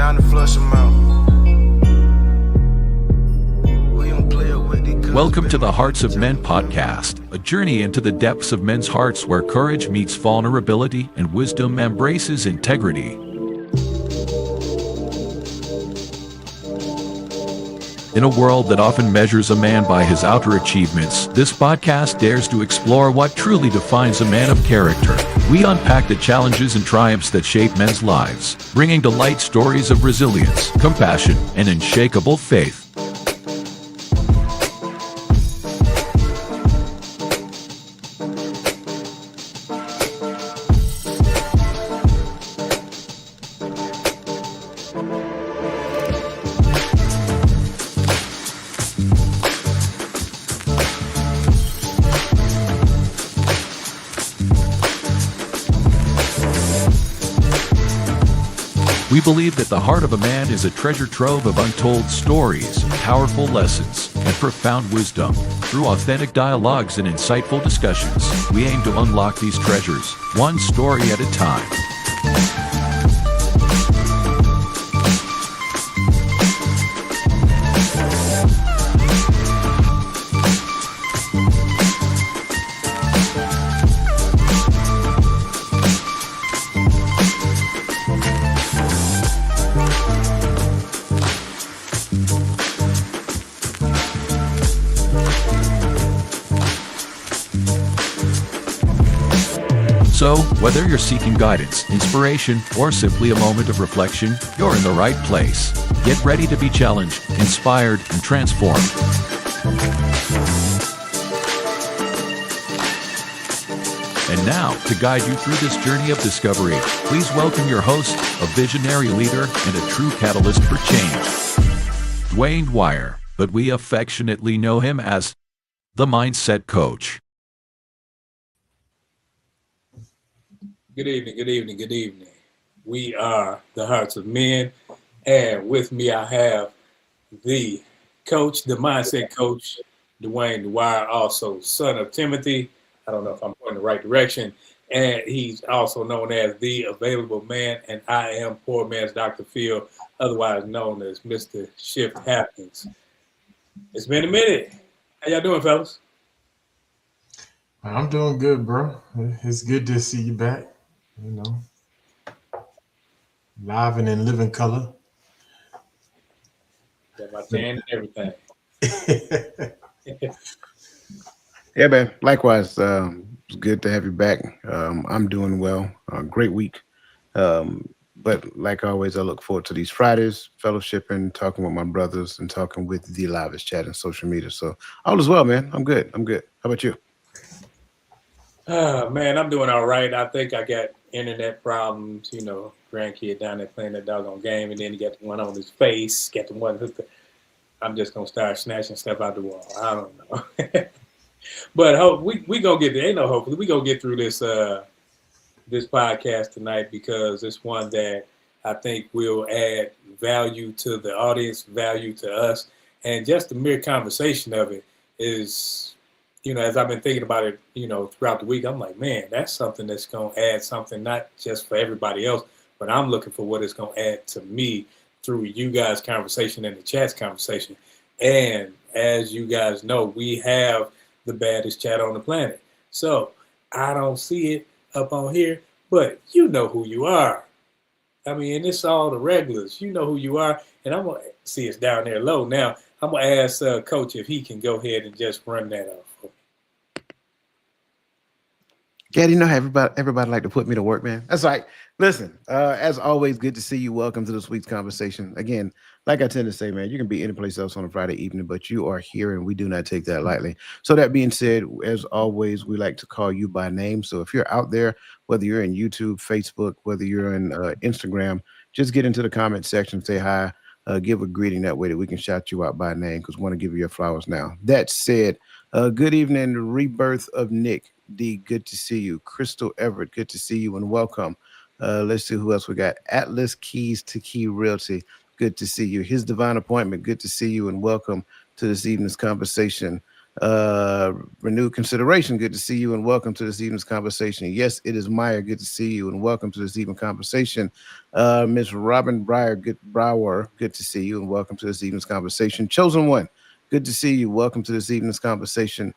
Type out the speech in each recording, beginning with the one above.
down to flush them out. Welcome to the Hearts of Men podcast, a journey into the depths of men's hearts where courage meets vulnerability and wisdom embraces integrity. In a world that often measures a man by his outer achievements, this podcast dares to explore what truly defines a man of character. We unpack the challenges and triumphs that shape men's lives, bringing to light stories of resilience, compassion, and unshakable faith. We believe that the heart of a man is a treasure trove of untold stories, powerful lessons, and profound wisdom. Through authentic dialogues and insightful discussions, we aim to unlock these treasures, one story at a time. So, whether you're seeking guidance, inspiration, or simply a moment of reflection, you're in the right place. Get ready to be challenged, inspired, and transformed. And now, to guide you through this journey of discovery, please welcome your host, a visionary leader and a true catalyst for change, Dwayne Dwyer, but we affectionately know him as the Mindset Coach. Good evening, good evening, good evening. We are the Hearts of Men, and with me I have the coach, the Mindset Coach, Dwayne Dwyer, also son of Timothy. I don't know if I'm going in the right direction. And he's also known as the Available Man, and I am Poor Man's Dr. Phil, otherwise known as Mr. Shift Happens. It's been a minute. How y'all doing, fellas? I'm doing good, bro. It's good to see you back. You know, live and in living color. Got my tan and everything. Yeah, man. Likewise, it's good to have you back. I'm doing well. Great week. But like always, I look forward to these Fridays, fellowshipping, talking with my brothers, and talking with the livest chat and social media. So all is well, man. I'm good. How about you? Man, I'm doing all right. I think I got internet problems, grandkid down there playing that doggone game, and then he got the one on his face, got the one hooked. I'm just going to start snatching stuff out the wall. I don't know. But we going to get there. Ain't no hopefully. We going to get through this this podcast tonight because it's one that I think will add value to the audience, value to us, and just the mere conversation of it is, as I've been thinking about it, throughout the week, I'm like, man, that's something that's going to add something, not just for everybody else, but I'm looking for what it's going to add to me through you guys' conversation and the chat's conversation. And as you guys know, we have the baddest chat on the planet. So I don't see it up on here, but you know who you are. I mean, it's all the regulars. You know who you are. And I'm going to see it's down there low. Now, I'm going to ask Coach if he can go ahead and just run that off. Yeah, everybody like to put me to work, man. That's right. Listen, as always, good to see you. Welcome to this week's conversation. Again, like I tend to say, man, you can be any place else on a Friday evening, but you are here, and we do not take that lightly. So that being said, as always, we like to call you by name. So if you're out there, whether you're in YouTube, Facebook, whether you're in Instagram, just get into the comment section, say hi, give a greeting that way that we can shout you out by name because we want to give you your flowers now. That said, good evening, Rebirth of Nick. D, good to see you. Crystal Everett, good to see you and welcome. Let's see who else we got. Atlas Keys to Key Realty, good to see you. His Divine Appointment, good to see you and welcome to this evening's conversation. Renewed Consideration, good to see you and welcome to this evening's conversation. Yes, it is Meyer, good to see you and welcome to this evening conversation. Miss Robin Brower, good to see you and welcome to this evening's conversation. Chosen One, good to see you. Welcome to this evening's conversation.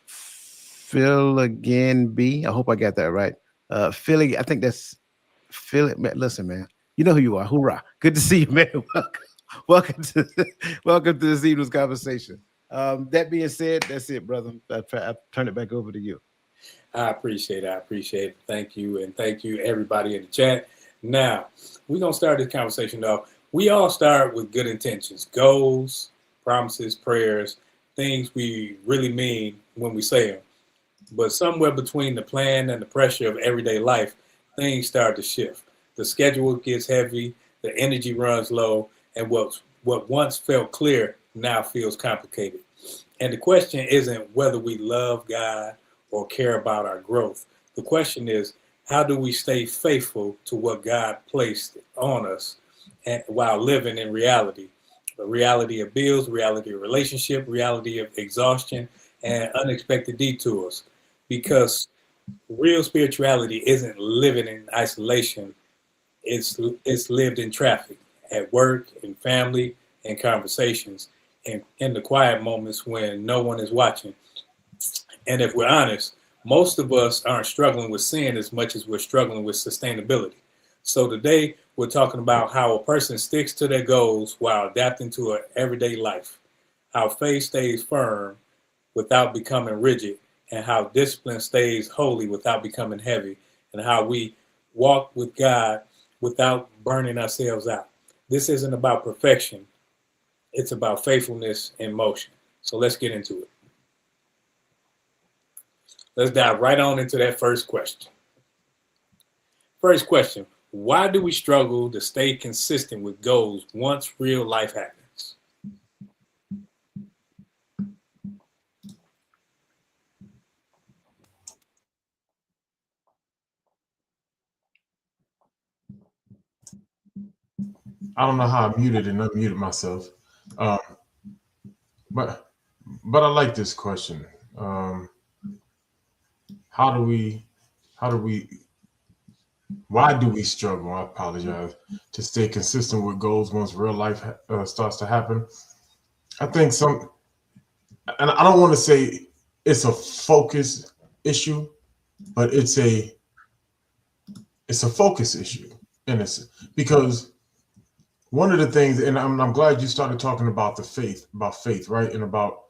Phil again, B. I hope I got that right. Philly, I think that's Philly. Man, listen, man, you know who you are. Hoorah! Good to see you, man. Welcome to welcome to this evening's conversation. That being said, that's it, brother. I turn it back over to you. I appreciate it. I appreciate it. Thank you. And thank you, everybody in the chat. Now, we're going to start this conversation off. We all start with good intentions, goals, promises, prayers, things we really mean when we say them. But somewhere between the plan and the pressure of everyday life, things start to shift. The schedule gets heavy, the energy runs low, and what once felt clear now feels complicated. And the question isn't whether we love God or care about our growth. The question is, how do we stay faithful to what God placed on us and while living in reality? The reality of bills, reality of relationship, reality of exhaustion, and unexpected detours. Because real spirituality isn't living in isolation. It's lived in traffic, at work, in family, in conversations, and in the quiet moments when no one is watching. And if we're honest, most of us aren't struggling with sin as much as we're struggling with sustainability. So today we're talking about how a person sticks to their goals while adapting to an everyday life, how faith stays firm without becoming rigid, and how discipline stays holy without becoming heavy, and how we walk with God without burning ourselves out. This isn't about perfection. It's about faithfulness in motion. So let's get into it. Let's dive right on into that first question. First question, why do we struggle to stay consistent with goals once real life happens? I don't know how I muted and unmuted myself. Um, but I like this question. How do we why do we struggle? I apologize, to stay consistent with goals once real life starts to happen. I think and I don't want to say it's a focus issue, but it's a focus issue in this, because one of the things, and I'm glad you started talking about faith, right, and about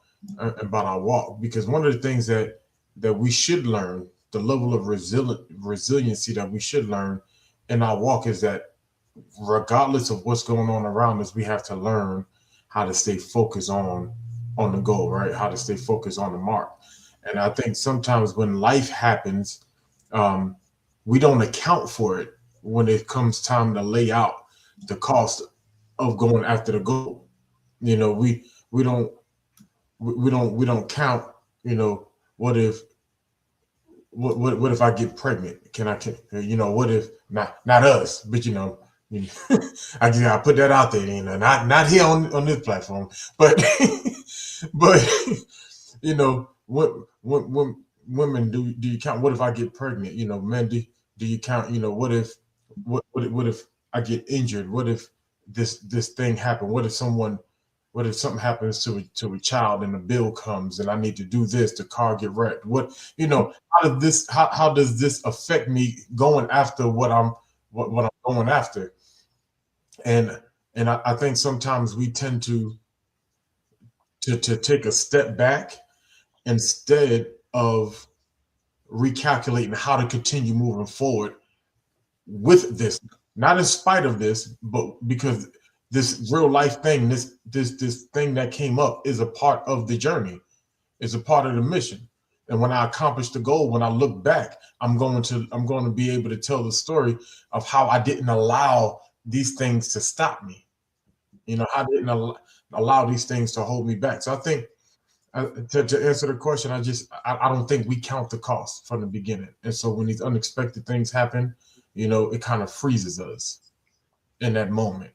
our walk, because one of the things that we should learn, the level of resiliency that we should learn in our walk, is that regardless of what's going on around us, we have to learn how to stay focused on the goal, right? How to stay focused on the mark. And I think sometimes when life happens, we don't account for it when it comes time to lay out the cost of going after the goal. You know, we don't count. You know, what if I get pregnant? What if not us, but I just gotta put that out there. Not here on this platform, but but what women, do you count? What if I get pregnant? Men, do you count? What if I get injured? What if this thing happened? What if something happens to a child and the bill comes and I need to do this, the car get wrecked? How does this affect me going after what I'm going after? And I think sometimes we tend to take a step back instead of recalculating how to continue moving forward with this, not in spite of this, but because this real life thing, this thing that came up, is a part of the journey, is a part of the mission. And when I accomplish the goal, when I look back, I'm going to be able to tell the story of how I didn't allow these things to stop me. I didn't allow these things to hold me back. So I think, to answer the question, I don't think we count the cost from the beginning. And so when these unexpected things happen, it kind of freezes us in that moment.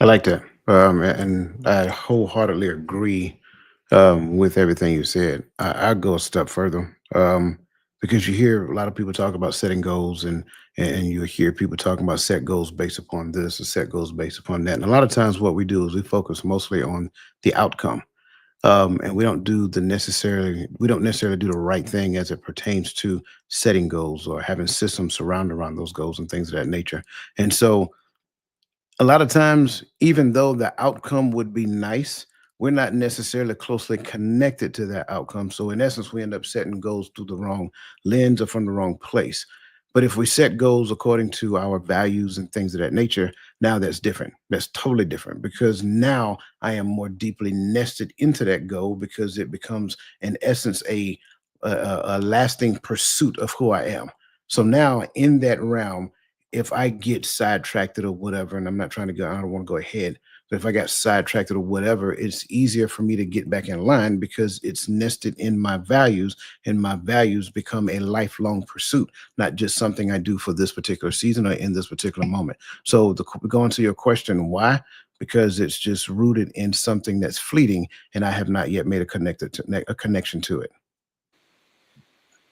I like that. And I wholeheartedly agree with everything you said. I go a step further because you hear a lot of people talk about setting goals, and you hear people talking about set goals based upon this or set goals based upon that. And a lot of times, what we do is we focus mostly on the outcome, and we don't necessarily do the right thing as it pertains to setting goals or having systems surround around those goals and things of that nature. And so a lot of times, even though the outcome would be nice, we're not necessarily closely connected to that outcome. So, in essence, we end up setting goals through the wrong lens or from the wrong place. But if we set goals according to our values and things of that nature, now that's different. That's totally different because now I am more deeply nested into that goal because it becomes, in essence, a lasting pursuit of who I am. So now in that realm, if I get sidetracked or whatever, and I'm not trying to go, I don't want to go ahead, but if I got sidetracked or whatever, it's easier for me to get back in line because it's nested in my values, and my values become a lifelong pursuit, not just something I do for this particular season or in this particular moment. So, going to your question, why? Because it's just rooted in something that's fleeting, and I have not yet made a connection to it.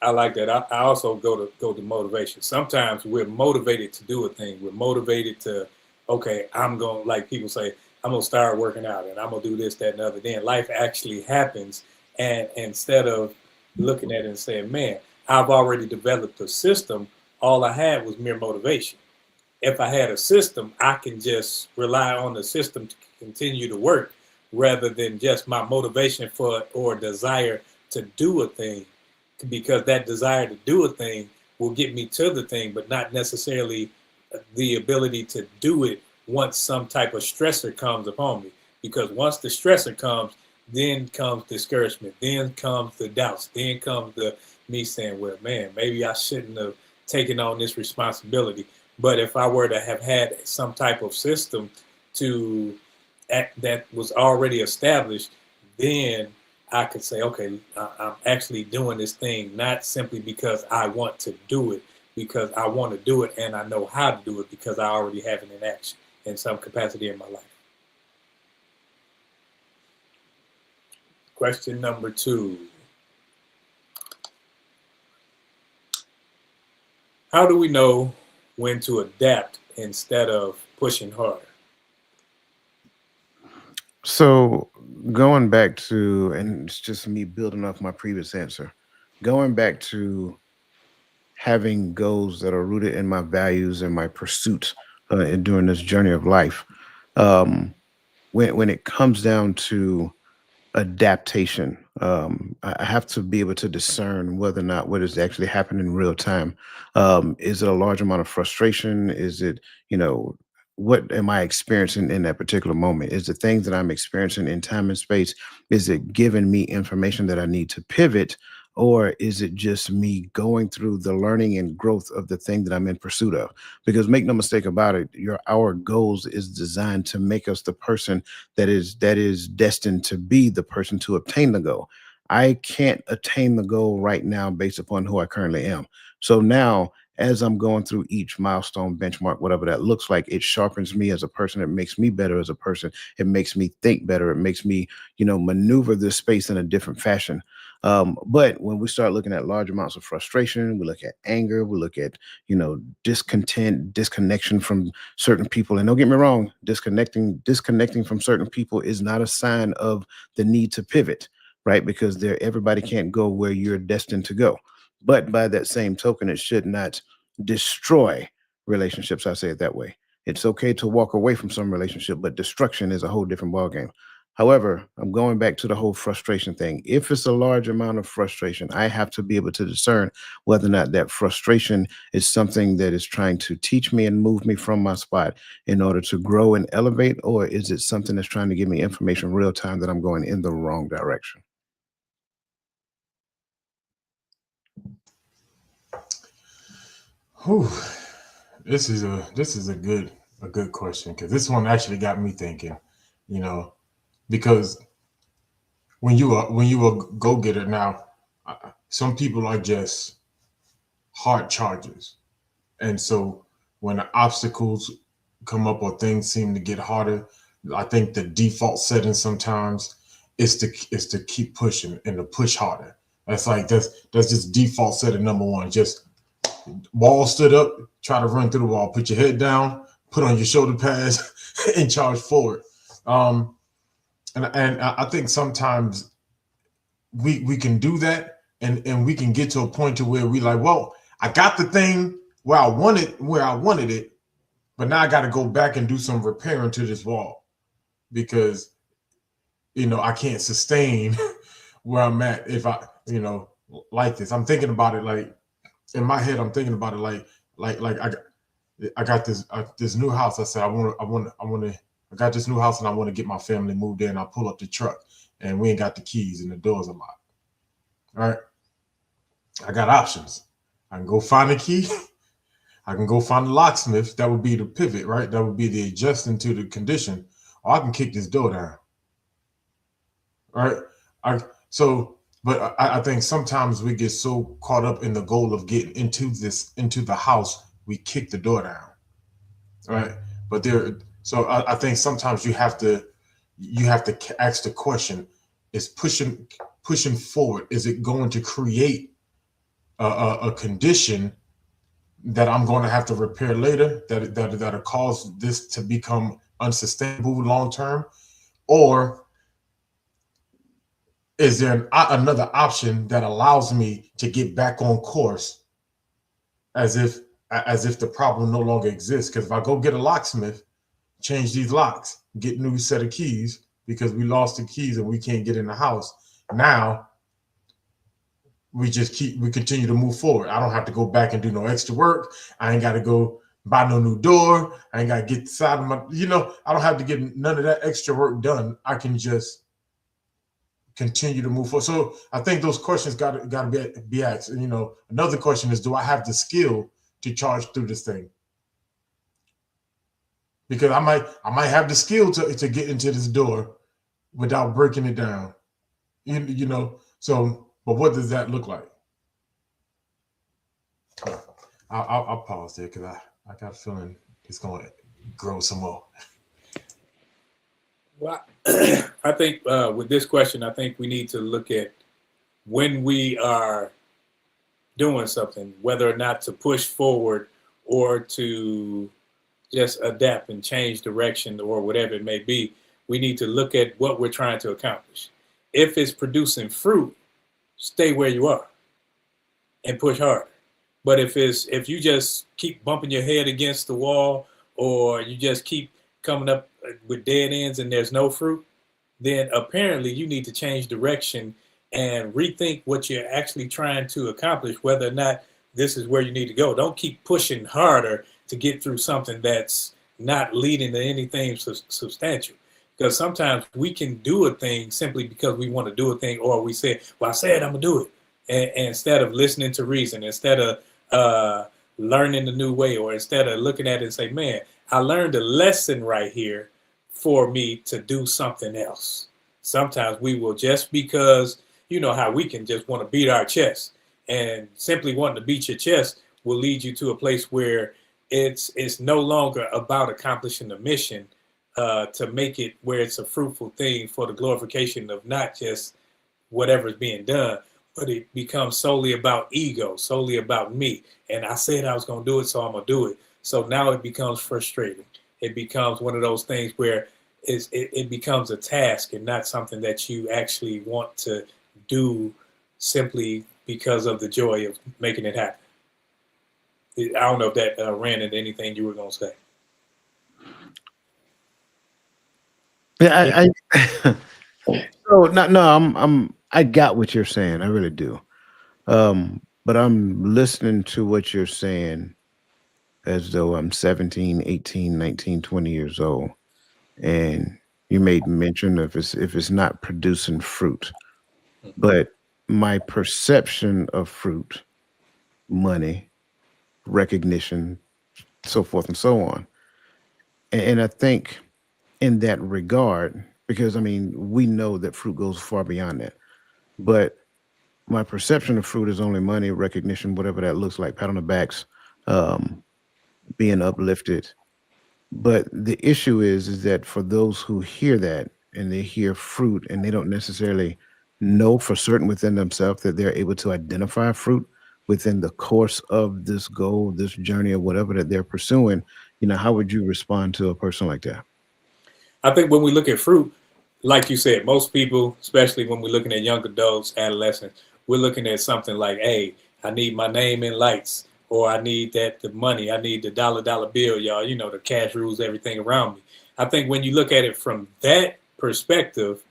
I like that. I also go to motivation. Sometimes we're motivated to do a thing. We're motivated to, okay, I'm going, like people say, I'm gonna start working out and I'm gonna do this, that, and the other. Then life actually happens, and instead of looking at it and saying, man, I've already developed a system. All I had was mere motivation. If I had a system, I can just rely on the system to continue to work rather than just my motivation for or desire to do a thing, because that desire to do a thing will get me to the thing, but not necessarily the ability to do it once some type of stressor comes upon me. Because once the stressor comes, then comes discouragement, then comes the doubts, then comes the me saying, well, man, maybe I shouldn't have taken on this responsibility. But if I were to have had some type of system to that was already established, then I could say, okay, I'm actually doing this thing not simply because I want to do it, because I want to do it and I know how to do it because I already have it in action in some capacity in my life. Question number 2. How do we know when to adapt instead of pushing harder? So, going back to, and it's just me building off my previous answer, going back to having goals that are rooted in my values and my pursuits and during this journey of life. Um, when it comes down to adaptation, I have to be able to discern whether or not what is actually happening in real time. Is it a large amount of frustration? Is it, you know, what am I experiencing in that particular moment? Is the things that I'm experiencing in time and space, is it giving me information that I need to pivot? Or is it just me going through the learning and growth of the thing that I'm in pursuit of? Because make no mistake about it, our goals is designed to make us the person that is destined to be the person to obtain the goal. I can't attain the goal right now based upon who I currently am. So now, as I'm going through each milestone, benchmark, whatever that looks like, it sharpens me as a person. It makes me better as a person. It makes me think better. It makes me, maneuver this space in a different fashion. But when we start looking at large amounts of frustration, we look at anger, we look at, discontent, disconnection from certain people. And don't get me wrong, disconnecting from certain people is not a sign of the need to pivot, right? Because everybody can't go where you're destined to go. But by that same token, it should not destroy relationships. I say it that way. It's okay to walk away from some relationship, but destruction is a whole different ballgame. However, I'm going back to the whole frustration thing. If it's a large amount of frustration, I have to be able to discern whether or not that frustration is something that is trying to teach me and move me from my spot in order to grow and elevate, or is it something that's trying to give me information real time that I'm going in the wrong direction? Whew. This is a good question because this one actually got me thinking. You know, because when you a go getter now, some people are just hard chargers, and so when the obstacles come up or things seem to get harder, I think the default setting sometimes is to keep pushing and to push harder. That's just default setting number one. Just wall stood up, try to run through the wall. Put your head down, put on your shoulder pads, and charge forward. And I think sometimes we can do that, and we can get to a point to where we like, well, I got the thing where I wanted it, but now I got to go back and do some repairing to this wall because I can't sustain where I'm at if I like this. I'm thinking about it like in my head. I'm thinking about it like I got this new house. I said I got this new house and I want to get my family moved in. I pull up the truck and we ain't got the keys and the doors are locked. All right. I got options. I can go find a key. I can go find the locksmith. That would be the pivot, right? That would be the adjusting to the condition. Or I can kick this door down. All right. But I think sometimes we get so caught up in the goal of getting into the house, we kick the door down. All right. But I think sometimes you have to ask the question: is pushing forward? Is it going to create a condition that I'm going to have to repair later? That'll cause this to become unsustainable long term, or is there another option that allows me to get back on course, as if the problem no longer exists? Because if I go get a locksmith, change these locks, get a new set of keys because we lost the keys and we can't get in the house. Now we continue to move forward. I don't have to go back and do no extra work. I ain't got to go buy no new door. I ain't got to get the side of my, I don't have to get none of that extra work done. I can just continue to move forward. So I think those questions got to be asked. And, another question is, do I have the skill to charge through this thing? Because I might have the skill to get into this door without breaking it down. So, but what does that look like? I'll pause there because I got a feeling it's going to grow some more. Well, I think with this question, I think we need to look at when we are doing something, whether or not to push forward or to just adapt and change direction or whatever it may be. We need to look at what we're trying to accomplish. If it's producing fruit, stay where you are and push harder. But if you just keep bumping your head against the wall, or you just keep coming up with dead ends and there's no fruit, then apparently you need to change direction and rethink what you're actually trying to accomplish, whether or not this is where you need to go. Don't keep pushing harder to get through something that's not leading to anything substantial. Because sometimes we can do a thing simply because we want to do a thing, or we say, well, I said I'm going to do it. And instead of listening to reason, instead of learning the new way, or instead of looking at it and say, man, I learned a lesson right here for me to do something else. Sometimes we will, just because, how we can just want to beat our chest, and simply wanting to beat your chest will lead you to a place where it's no longer about accomplishing the mission, to make it where it's a fruitful thing for the glorification of not just whatever's being done, but it becomes solely about ego, solely about me. And I said I was going to do it, so I'm going to do it. So now it becomes frustrating. It becomes one of those things where it becomes a task and not something that you actually want to do simply because of the joy of making it happen. I don't know if that ran into anything you were going to say. Yeah, I got what you're saying. I really do. But I'm listening to what you're saying as though I'm 17, 18, 19, 20 years old. And you made mention of if it's not producing fruit. But my perception of fruit, money, recognition, so forth and so on. And I think in that regard, because we know that fruit goes far beyond that. But my perception of fruit is only money, recognition, whatever that looks like, pat on the backs, being uplifted. But the issue is that for those who hear that and they hear fruit and they don't necessarily know for certain within themselves that they're able to identify fruit within the course of this goal, this journey, or whatever that they're pursuing, how would you respond to a person like that? I think when we look at fruit, like you said, most people, especially when we're looking at young adults, adolescents, we're looking at something like, hey, I need my name in lights, or I need the money, I need the dollar bill, y'all. The cash rules everything around me. I think when you look at it from that perspective,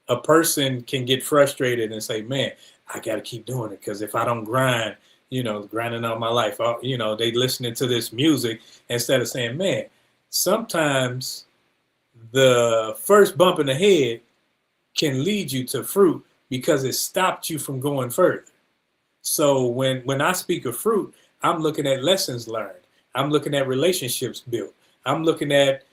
a person can get frustrated and say, man, I got to keep doing it because if I don't grind, grinding all my life, they listening to this music instead of saying, man, sometimes the first bump in the head can lead you to fruit because it stopped you from going further. So when I speak of fruit, I'm looking at lessons learned. I'm looking at relationships built. I'm looking at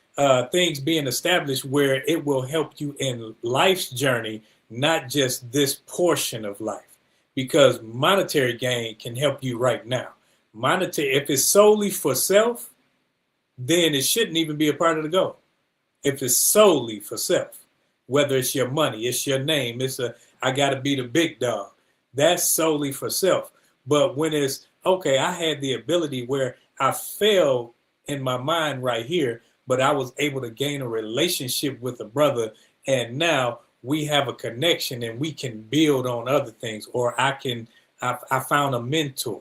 things being established where it will help you in life's journey, not just this portion of life. Because monetary gain can help you right now. Monetary, if it's solely for self, then it shouldn't even be a part of the goal. If it's solely for self, whether it's your money, it's your name, I got to be the big dog. That's solely for self. But when it's okay, I had the ability where I failed in my mind right here, but I was able to gain a relationship with a brother, and now we have a connection and we can build on other things. Or I found a mentor,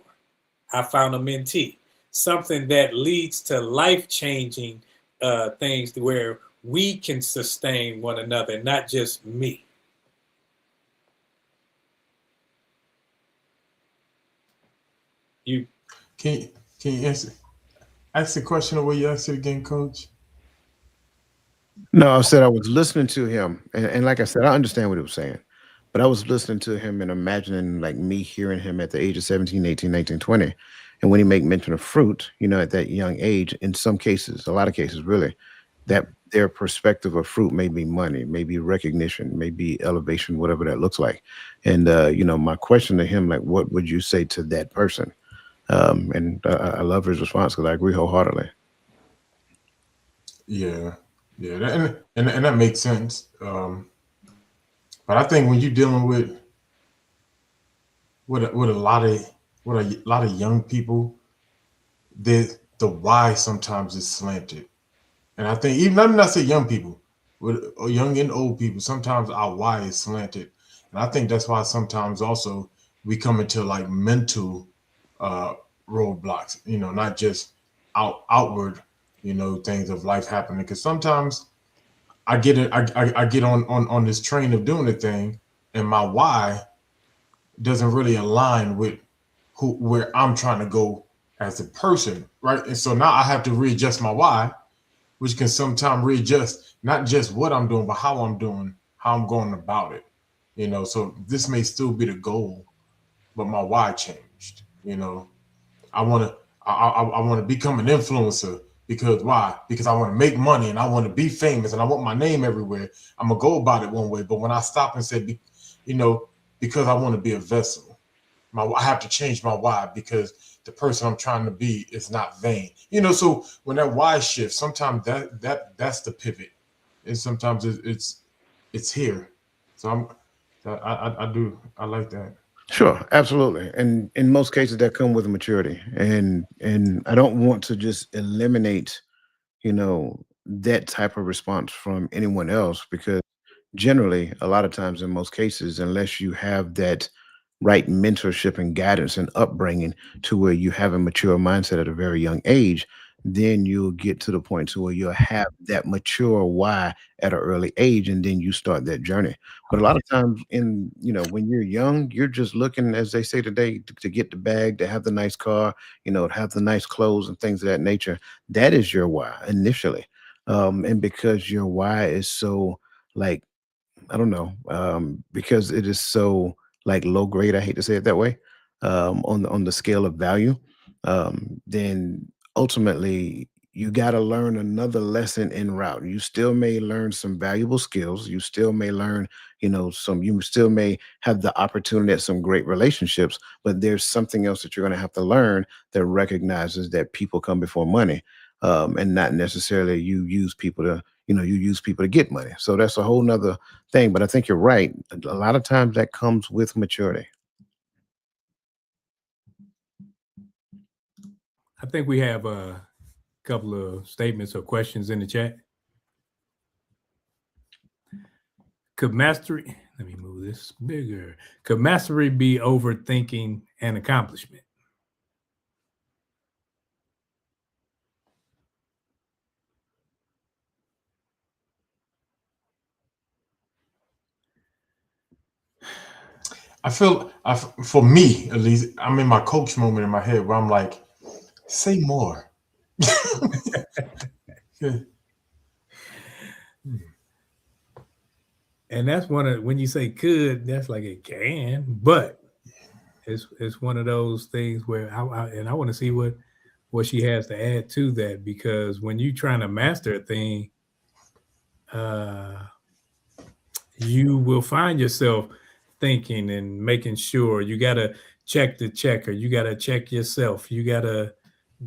I found a mentee, something that leads to life changing things where we can sustain one another, not just me. You Can you ask the question the way you asked it again, Coach? No, I said I was listening to him, and like I said, I understand what he was saying, but I was listening to him and imagining like me hearing him at the age of 17, 18, 19, 20. And when he make mention of fruit, at that young age, in some cases, a lot of cases really, that their perspective of fruit may be money, maybe recognition, maybe elevation, whatever that looks like. And my question to him, like, what would you say to that person? And I love his response because I agree wholeheartedly. Yeah, yeah, and that makes sense. But I think when you're dealing with a lot of young people, the why sometimes is slanted. And I think even let me not say young people, with young and old people, sometimes our why is slanted. And I think that's why sometimes also we come into like mental uh roadblocks, not just outward, things of life happening. Because sometimes I get it, I get on this train of doing the thing, and my why doesn't really align with where I'm trying to go as a person, right? And so now I have to readjust my why, which can sometimes readjust not just what I'm doing, but how I'm doing, how I'm going about it. So this may still be the goal, but my why changed. I want to I want to become an influencer because why? Because I want to make money and I want to be famous and I want my name everywhere. I'm gonna go about it one way, but when I stop and say, you know, because I want to be a vessel, I have to change my why because the person I'm trying to be is not vain. So when that why shifts, sometimes that's the pivot, and sometimes it's here. So I like that. Sure, absolutely. And in most cases that come with maturity. And I don't want to just eliminate, that type of response from anyone else because generally a lot of times in most cases unless you have that right mentorship and guidance and upbringing to where you have a mature mindset at a very young age, then you'll get to the point to where you'll have that mature why at an early age and then you start that journey. But a lot of times when you're young, you're just looking, as they say today, to get the bag, to have the nice car, to have the nice clothes and things of that nature. That is your why initially. And because your why is so like I don't know, because it is so like low grade. I hate to say it that way. On the scale of value, then ultimately you got to learn another lesson en route. You still may learn some valuable skills. You still may learn, some. You still may have the opportunity at some great relationships, but there's something else that you're going to have to learn that recognizes that people come before money. and not necessarily you use people to get money. So that's a whole nother thing. But I think you're right. A lot of times that comes with maturity. I think we have a couple of statements or questions in the chat. Could mastery, let me move this bigger. Could mastery be overthinking an accomplishment? I feel, for me at least, I'm in my coach moment in my head where I'm like, say more. Yeah. And that's when you say could, that's like it can, but it's one of those things where I want to see what she has to add to that, because when you're trying to master a thing, you will find yourself thinking and making sure you got to check the checker, you got to check yourself, you got to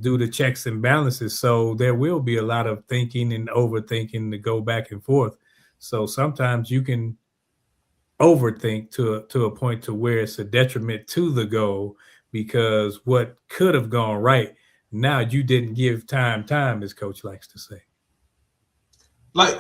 do the checks and balances. So there will be a lot of thinking and overthinking to go back and forth. So sometimes you can overthink to a point to where it's a detriment to the goal, because what could have gone right, now you didn't give time, as coach likes to say. Like,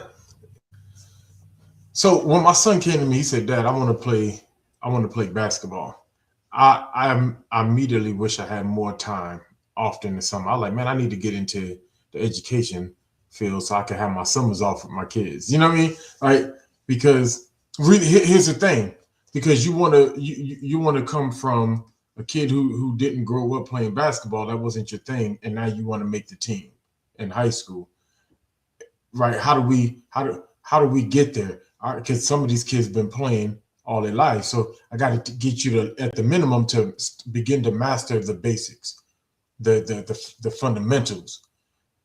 so when my son came to me, he said, "Dad, I want to play basketball." I immediately wish I had more time off in the summer. I like, man, I need to get into the education field so I can have my summers off with my kids. You know what I mean? Like, because really, here's the thing: because you want to come from a kid who didn't grow up playing basketball, that wasn't your thing, and now you want to make the team in high school, right? How do we get there? Because some of these kids have been playing all their life. So I got to get you to, at the minimum, to begin to master the basics, the fundamentals.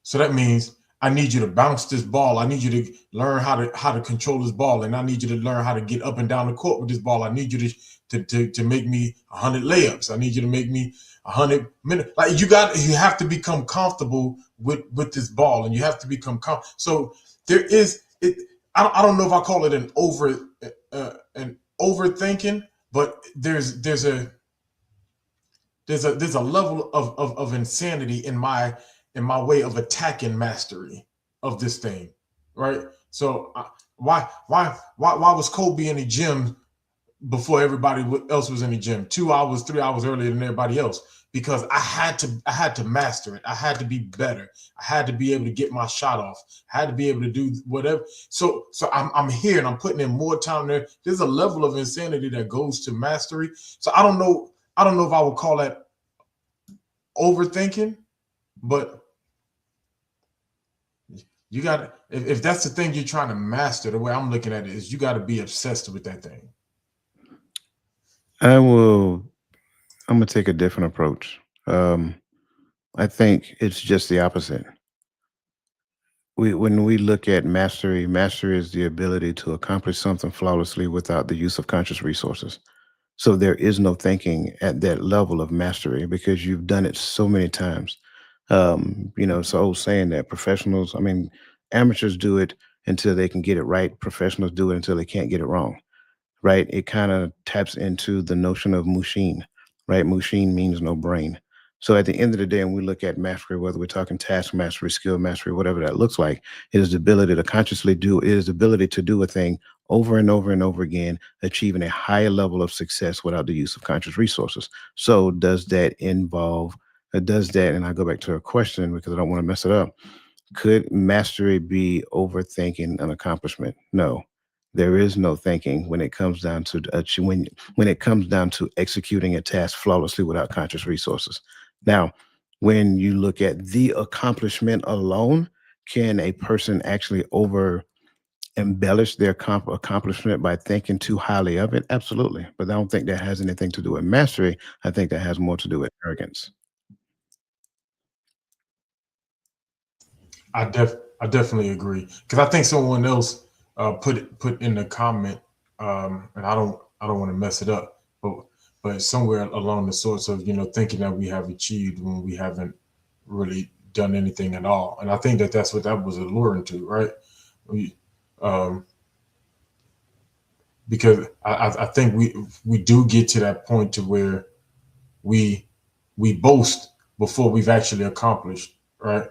So that means I need you to bounce this ball. I need you to learn how to control this ball, and I need you to learn how to get up and down the court with this ball. I need you to make me 100 layups. I need you to make me 100 minutes. Like, you have to become comfortable with this ball, and you have to become so there is it. I don't know if I call it an overthinking, but there's a level of insanity in my way of attacking mastery of this thing, right? So why was Kobe in the gym before everybody else was in the gym, 2 hours, 3 hours earlier than everybody else? Because I had to master it. I had to be better. I had to be able to get my shot off. I had to be able to do whatever. So I'm here and I'm putting in more time there. There's a level of insanity that goes to mastery. So I don't know if I would call that overthinking, but you got, if that's the thing you're trying to master, the way I'm looking at it is you got to be obsessed with that thing. I'm gonna take a different approach. I think it's just the opposite. When we look at mastery is the ability to accomplish something flawlessly without the use of conscious resources. So there is no thinking at that level of mastery because you've done it so many times. It's an old saying that amateurs do it until they can get it right. Professionals do it until they can't get it wrong, right? It kind of taps into the notion of Mushin, right? Mushin means no brain. So at the end of the day, when we look at mastery, whether we're talking task mastery, skill mastery, whatever that looks like, it is the ability to it is the ability to do a thing over and over and over again, achieving a higher level of success without the use of conscious resources. So does that involve, and I go back to a question because I don't want to mess it up. Could mastery be overthinking an accomplishment? No. There is no thinking when it comes down to when it comes down to executing a task flawlessly without conscious resources. Now, when you look at the accomplishment alone, can a person actually over embellish their accomplishment by thinking too highly of it? Absolutely. But I don't think that has anything to do with mastery. I think that has more to do with arrogance. I definitely agree, because I think someone else put in the comment, and I don't want to mess it up, but somewhere along the sorts of thinking that we have achieved when we haven't really done anything at all. And I think that's what that was alluring to, right? Because I think we do get to that point to where we boast before we've actually accomplished, right?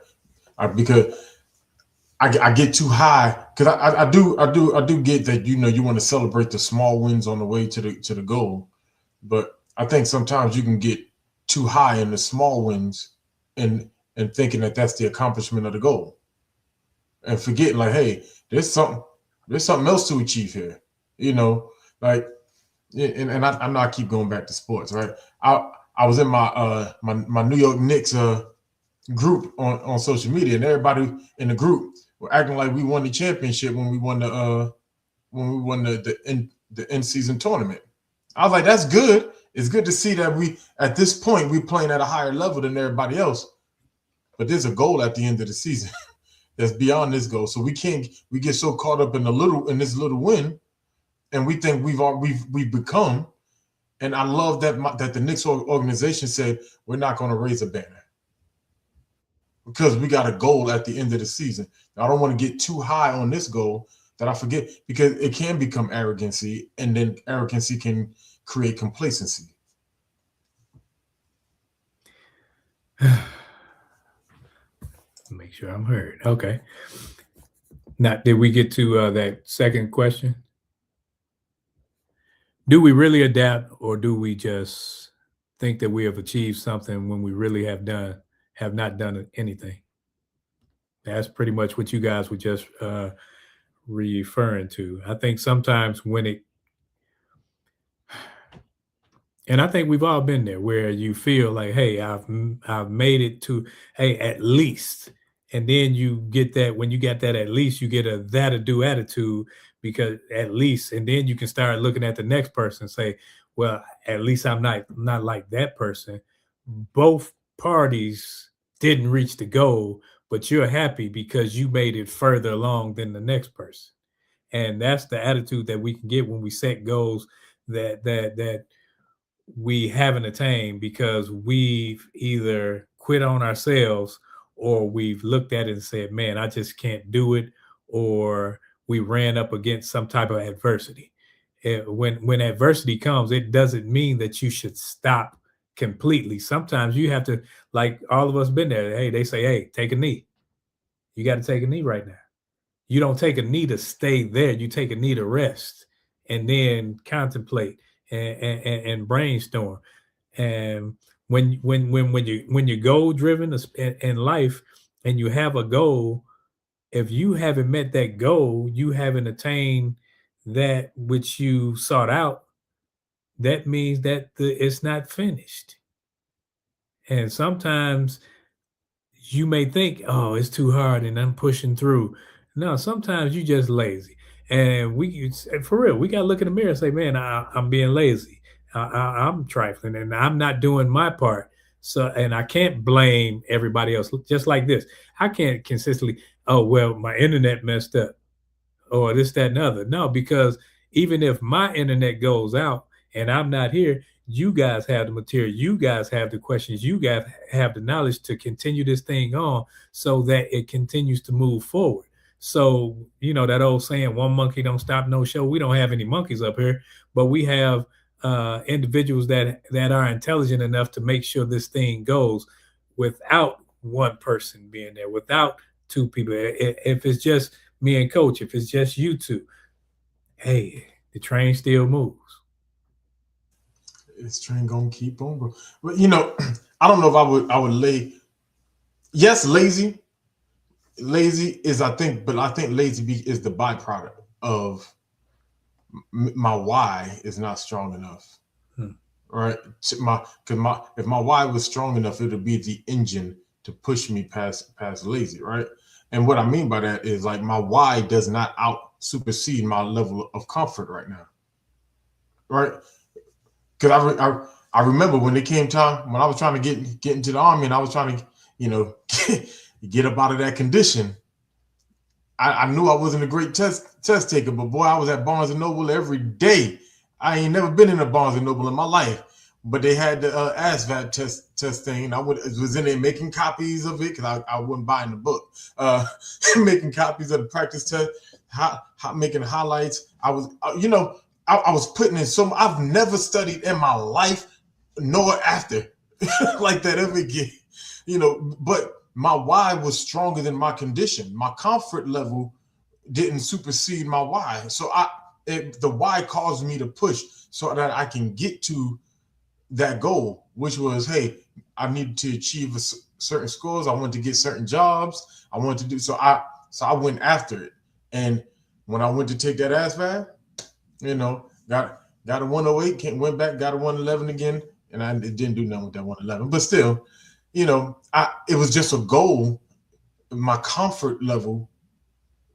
Because I get too high because I do get that, you know, you want to celebrate the small wins on the way to the goal, but I think sometimes you can get too high in the small wins and thinking that that's the accomplishment of the goal, and forgetting like, hey, there's something else to achieve here, you know, like, and I know I keep going back to sports, right? I was in my New York Knicks group on social media, and everybody in the group were acting like we won the championship when we won the end season tournament. I was like, that's good. It's good to see that we at this point we're playing at a higher level than everybody else. But there's a goal at the end of the season that's beyond this goal. So we get so caught up in this little win, and we think we've become. And I love that the Knicks organization said we're not going to raise a banner because we got a goal at the end of the season. I don't want to get too high on this goal that I forget, because it can become arrogancy, and then arrogancy can create complacency. Make sure I'm heard. Okay. Now, did we get to that second question? Do we really adapt, or do we just think that we have achieved something when we really have not done anything? That's pretty much what you guys were just referring to. I think sometimes and I think we've all been there, where you feel like, hey, I've made it to, hey, at least. And then you get that, when you get that at least, you get a that'll do attitude, because at least, and then you can start looking at the next person and say, well, at least I'm not like that person. Both parties didn't reach the goal, but you're happy because you made it further along than the next person. And that's the attitude that we can get when we set goals that we haven't attained, because we've either quit on ourselves, or we've looked at it and said, man, I just can't do it, or we ran up against some type of adversity. When adversity comes, it doesn't mean that you should stop completely. Sometimes you have to, like all of us been there. Hey, they say, hey, take a knee. You got to take a knee right now. You don't take a knee to stay there. You take a knee to rest, and then contemplate and brainstorm. And when you're goal driven in life, and you have a goal, if you haven't met that goal, you haven't attained that which you sought out. That means that it's not finished. And sometimes you may think, oh, it's too hard and I'm pushing through. No, sometimes you just lazy. And for real, we got to look in the mirror and say, man, I'm being lazy. I'm trifling and I'm not doing my part. So, and I can't blame everybody else. Just like this, I can't consistently, oh, well, my internet messed up, or this, that, and other. No, because even if my internet goes out and I'm not here, you guys have the material, you guys have the questions, you guys have the knowledge to continue this thing on so that it continues to move forward. So, you know, that old saying, one monkey don't stop no show. We don't have any monkeys up here, but we have individuals that are intelligent enough to make sure this thing goes without one person being there, without two people. If it's just me and Coach, if it's just you two, hey, the train still moves. This train gonna keep on, bro. But you know, I don't know if I would lay. Yes, lazy is, I think lazy is the byproduct of my why is not strong enough. Right? If my why was strong enough, it would be the engine to push me past lazy, right? And what I mean by that is, like, my why does not out supersede my level of comfort right now, right? Because I remember when it came time when I was trying to get into the Army, and I was trying to, you know, get up out of that condition. I knew I wasn't a great test taker, but boy, I was at Barnes and Noble every day. I ain't never been in a Barnes and Noble in my life, but they had the ASVAB test thing. And I was in there making copies of it because I wasn't buying the book. Making copies of the practice test, making highlights. I was, I was putting in so. I've never studied in my life, nor after, like that ever again. But my why was stronger than my condition. My comfort level didn't supersede my why. So the why caused me to push so that I can get to that goal, which was, hey, I needed to achieve certain scores. I wanted to get certain jobs. I wanted to do so. I went after it. And when I went to take that ASVAB, got a 108, went back, got a 111 again, and I didn't do nothing with that 111. But still, it was just a goal. My comfort level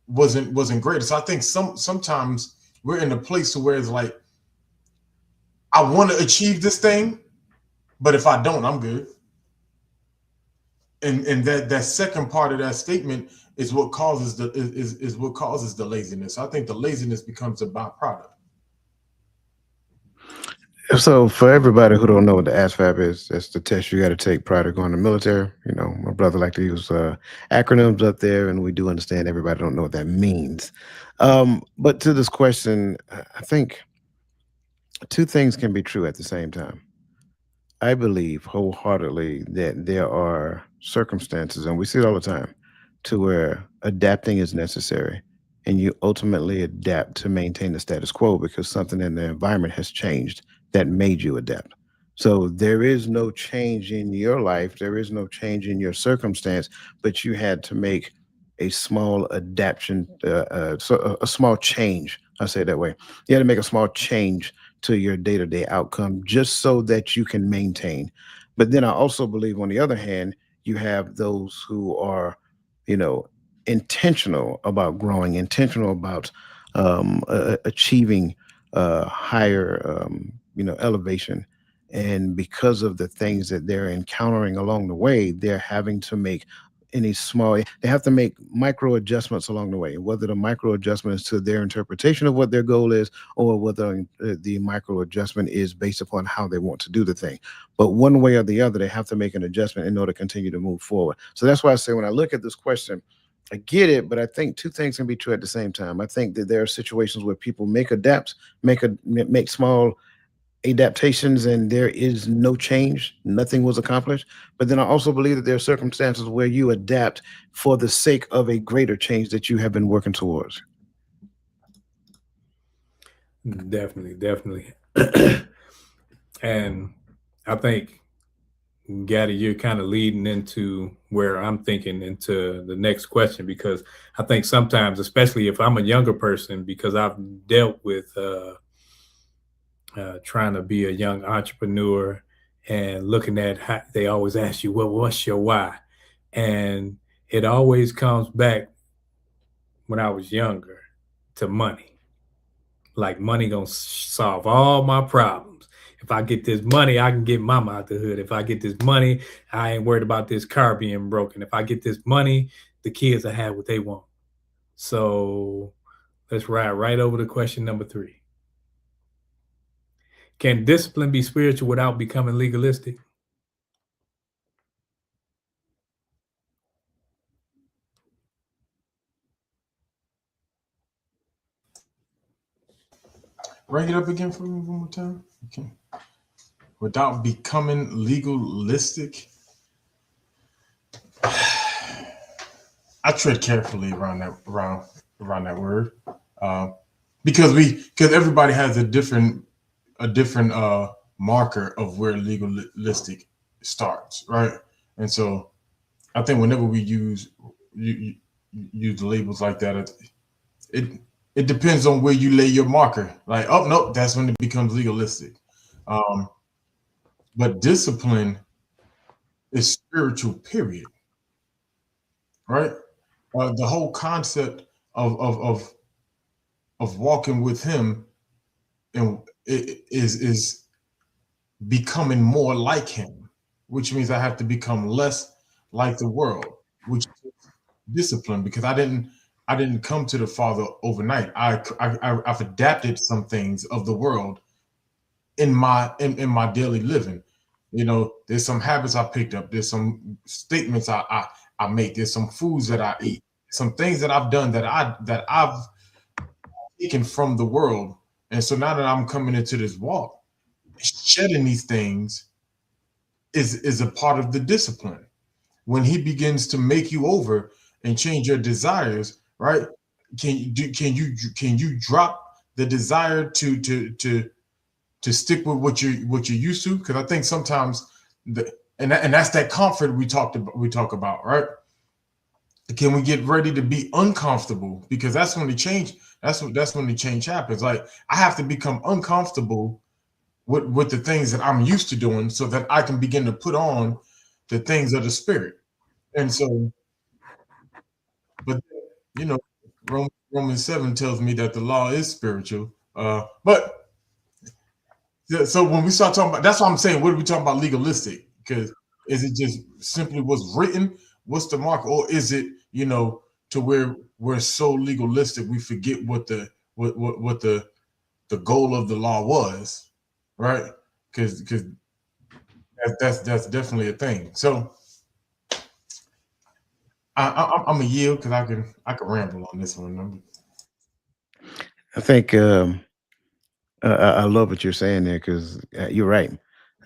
wasn't great. So I think sometimes we're in a place where it's like, I want to achieve this thing, but if I don't, I'm good. And that second part of that statement is what causes the laziness. I think the laziness becomes a byproduct. So for everybody who don't know what the ASVAB is, that's the test you got to take prior to going to the military. My brother like to use acronyms up there, and we do understand everybody don't know what that means. But to this question, I think two things can be true at the same time. I believe wholeheartedly that there are circumstances, and we see it all the time, to where adapting is necessary, and you ultimately adapt to maintain the status quo because something in the environment has changed that made you adapt. So there is no change in your life, there is no change in your circumstance, but you had to make a small adaptation, so a small change. I say it that way. You had to make a small change to your day-to-day outcome just so that you can maintain. But then I also believe, on the other hand, you have those who are, intentional about growing, intentional about achieving higher, elevation. And because of the things that they're encountering along the way, they're having to make they have to make micro adjustments along the way, whether the micro adjustment is to their interpretation of what their goal is, or whether the micro adjustment is based upon how they want to do the thing. But one way or the other, they have to make an adjustment in order to continue to move forward. So that's why I say, when I look at this question, I get it, but I think two things can be true at the same time. I think that there are situations where people make small adaptations and there is no change, nothing was accomplished. But then I also believe that there are circumstances where you adapt for the sake of a greater change that you have been working towards. Definitely. And I think, Gaddy, you're kind of leading into where I'm thinking into the next question, because I think sometimes, especially if I'm a younger person, because I've dealt with trying to be a young entrepreneur and looking at how they always ask you, well, what's your why? And it always comes back, when I was younger, to money. Like, money gonna solve all my problems. If I get this money, I can get mama out the hood. If I get this money, I ain't worried about this car being broken. If I get this money, the kids will have what they want. So let's ride right over to question number 3. Can discipline be spiritual without becoming legalistic? Bring it up again for me one more time. Okay. Without becoming legalistic. I tread carefully around that word, because everybody has a different marker of where legalistic starts, right? And so I think whenever we use labels like that, it depends on where you lay your marker. Like, oh no, that's when it becomes legalistic. But discipline is spiritual, period. Right? The whole concept of walking with him and is becoming more like him, which means I have to become less like the world, which is discipline, because I didn't come to the Father overnight. I've adapted some things of the world in my daily living. You know, there's some habits I picked up. There's some statements I make. There's some foods that I eat. Some things that I've done that I've taken from the world. And so now that I'm coming into this walk, shedding these things is a part of the discipline. When he begins to make you over and change your desires, right? Can you drop the desire to stick with what you're used to? Because I think sometimes that's that comfort we talk about, right? Can we get ready to be uncomfortable? Because that's when the change happens. Like, I have to become uncomfortable with the things that I'm used to doing so that I can begin to put on the things of the spirit. And so, but you know, Romans 7 tells me that the law is spiritual. But so when we start talking about, that's what I'm saying. What are we talking about legalistic? Because is it just simply what's written? What's the mark? Or is it, you know, to where we're so legalistic we forget what the goal of the law was, right? Because that's definitely a thing. So I'm a yield because I can ramble on this one. I think I love what you're saying there, because you're right.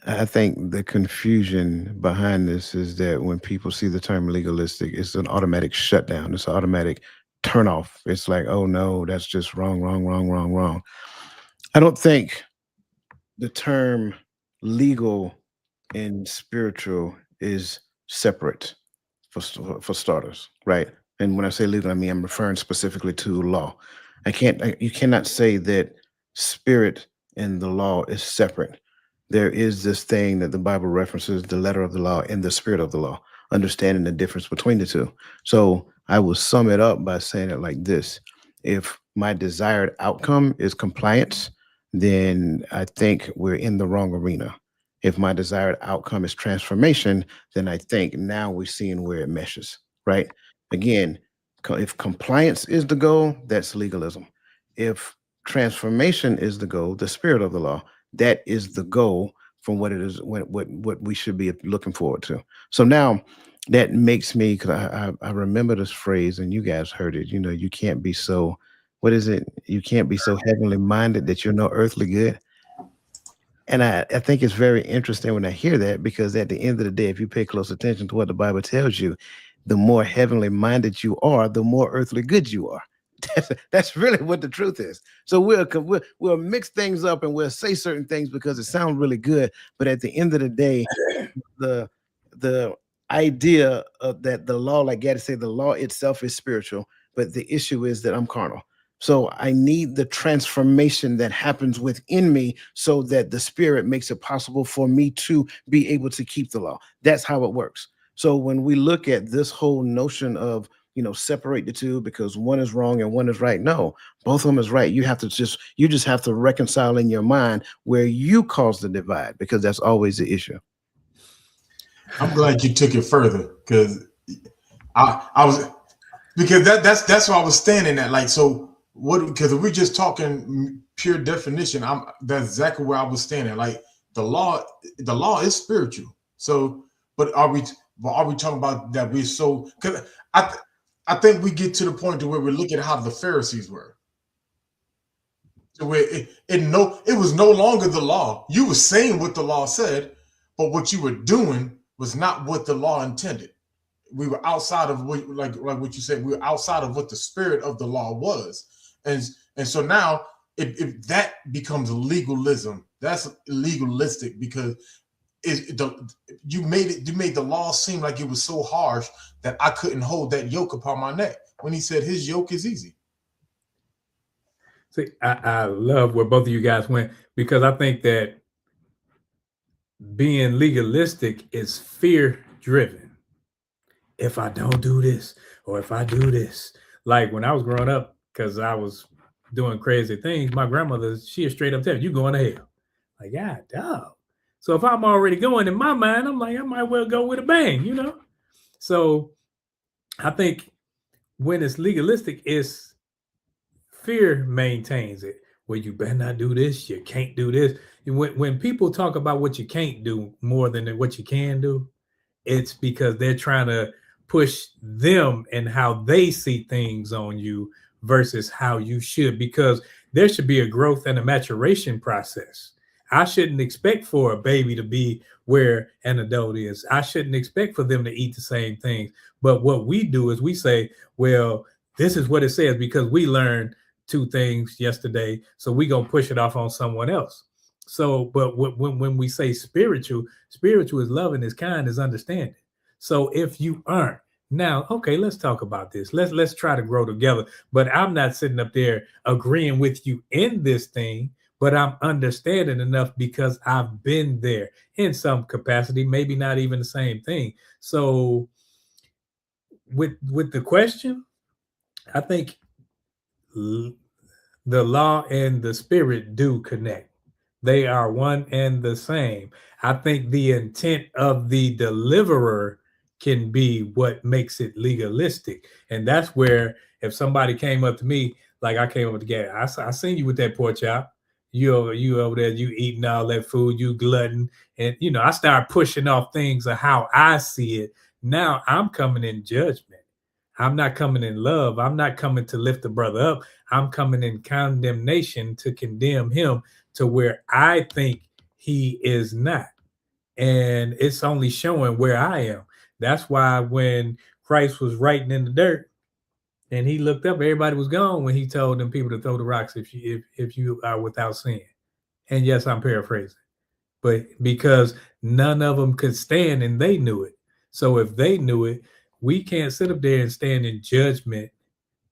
I think the confusion behind this is that when people see the term legalistic, it's an automatic shutdown. It's an automatic turn off. It's like, oh no, that's just wrong, wrong, wrong, wrong, wrong. I don't think the term legal and spiritual is separate for starters, right? And when I say legal, I mean I'm referring specifically to law. You cannot say that spirit and the law is separate. There is this thing that the Bible references, the letter of the law and the spirit of the law, understanding the difference between the two. So I will sum it up by saying it like this. If my desired outcome is compliance, then I think we're in the wrong arena. If my desired outcome is transformation, then I think now we're seeing where it meshes, right? Again, if compliance is the goal, that's legalism. If transformation is the goal, the spirit of the law, that is the goal from what it is, what we should be looking forward to. So now that makes me, because I remember this phrase, and you guys heard it, you know, you can't be so, what is it? You can't be so heavenly minded that you're no earthly good. And I think it's very interesting when I hear that, because at the end of the day, if you pay close attention to what the Bible tells you, the more heavenly minded you are, the more earthly good you are. That's really what the truth is. So we'll mix things up and we'll say certain things because it sounds really good, but at the end of the day, the idea of that the law, like Gaddy said, the law itself is spiritual, but the issue is that I'm carnal. So I need the transformation that happens within me so that the spirit makes it possible for me to be able to keep the law. That's how it works. So when we look at this whole notion of, you know, separate the two because one is wrong and one is right, no, both of them is right. You just have to reconcile in your mind where you cause the divide, because that's always the issue. I'm glad you took it further, because I was, because that's where I was standing at. Like, so what? Because if we're just talking pure definition, that's exactly where I was standing. Like, the law is spiritual. So, but are we talking about that we're so? Because I think we get to the point to where we're looking at how the Pharisees were. To where it was no longer the law. You were saying what the law said, but what you were doing was not what the law intended. We were outside of what, like what you said, we were outside of what the spirit of the law was. And so now if that becomes legalism, that's legalistic, because you made the law seem like it was so harsh that I couldn't hold that yoke upon my neck, when he said his yoke is easy. See, I love where both of you guys went, because I think that being legalistic is fear driven. If I don't do this, or if I do this, like when I was growing up, because I was doing crazy things, my grandmother, she is straight up telling you going to hell. Like, God, dog. So if I'm already going in my mind, I'm like, I might well go with a bang, you know? So I think when it's legalistic, it's fear maintains it. well, you better not do this. You can't do this. And when people talk about what you can't do more than what you can do, it's because they're trying to push them and how they see things on you versus how you should, because there should be a growth and a maturation process. I shouldn't expect for a baby to be where an adult is. I shouldn't expect for them to eat the same things. But what we do is we say, well, this is what it says because we learned two things yesterday. So we're going to push it off on someone else. So, but when we say spiritual is loving, is kind, is understanding. So if you aren't, now, okay, let's talk about this. Let's try to grow together. But I'm not sitting up there agreeing with you in this thing, but I'm understanding enough because I've been there in some capacity, maybe not even the same thing. So with the question, I think the law and the spirit do connect. They are one and the same. I think the intent of the deliverer can be what makes it legalistic. And that's where if somebody came up to me, like I came up with the guy, I seen you with that pork chop. You over there, you eating all that food, you glutton. And, I start pushing off things of how I see it. Now I'm coming in judgment. I'm not coming in love. I'm not coming to lift the brother up. I'm coming in condemnation to condemn him to where I think he is not. And it's only showing where I am. That's why when Christ was writing in the dirt and he looked up, everybody was gone when he told them people to throw the rocks if you are without sin. And yes, I'm paraphrasing, but because none of them could stand and they knew it. So if they knew it, we can't sit up there and stand in judgment,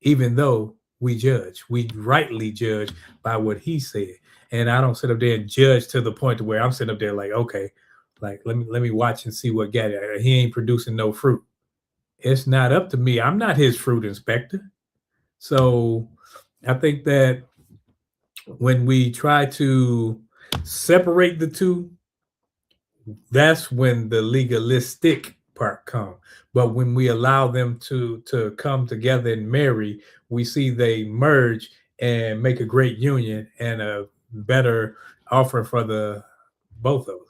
even though we judge. We rightly judge by what he said. And I don't sit up there and judge to the point to where I'm sitting up there like, okay, like let me watch and see what got it. He ain't producing no fruit. It's not up to me. I'm not his fruit inspector. So I think that when we try to separate the two, that's when the legalistic part comes. But when we allow them to come together and marry, we see they merge and make a great union and a better offering for the both of us.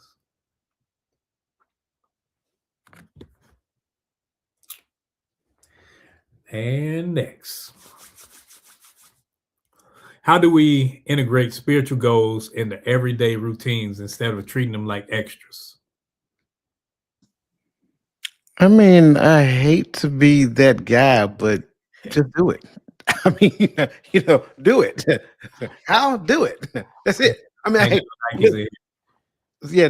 And next, how do we integrate spiritual goals into everyday routines instead of treating them like extras? I mean, I hate to be that guy, but just do it. I mean, do it. How? Do it. That's it. I mean,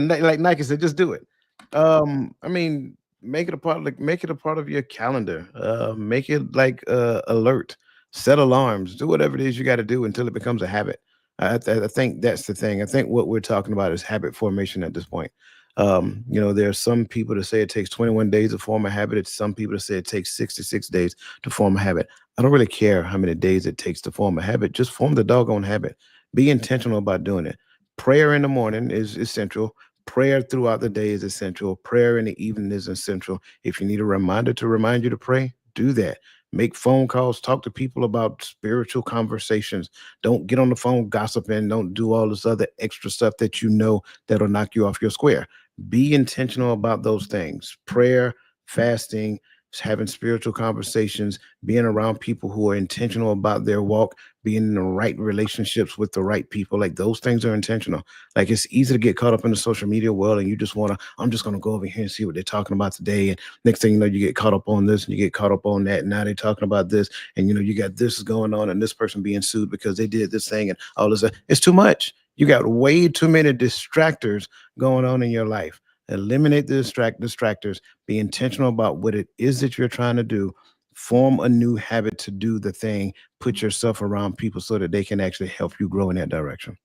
like Nike said, just do it. I mean, make it a part of your calendar. Make it like alert. Set alarms. Do whatever it is you got to do until it becomes a habit. I think that's the thing. I think what we're talking about is habit formation at this point. There are some people that say it takes 21 days to form a habit. It's some people that say it takes 66 days to form a habit. I don't really care how many days it takes to form a habit. Just form the doggone habit. Be intentional about doing it. Prayer in the morning is essential. Prayer throughout the day is essential. Prayer in the evening is essential. If you need a reminder to remind you to pray, do that. Make phone calls, talk to people about spiritual conversations. Don't get on the phone gossiping. Don't do all this other extra stuff that that'll knock you off your square. Be intentional about those things. Prayer, fasting, having spiritual conversations, being around people who are intentional about their walk, being in the right relationships with the right people. Like those things are intentional. Like it's easy to get caught up in the social media world and you just I'm just going to go over here and see what they're talking about today. And next thing you know, you get caught up on this and you get caught up on that. And now they're talking about this and you got this going on and this person being sued because they did this thing and all this. It's too much. You got way too many distractors going on in your life. Eliminate the distractors. Be intentional about what it is that you're trying to do. Form a new habit to do the thing. Put yourself around people so that they can actually help you grow in that direction.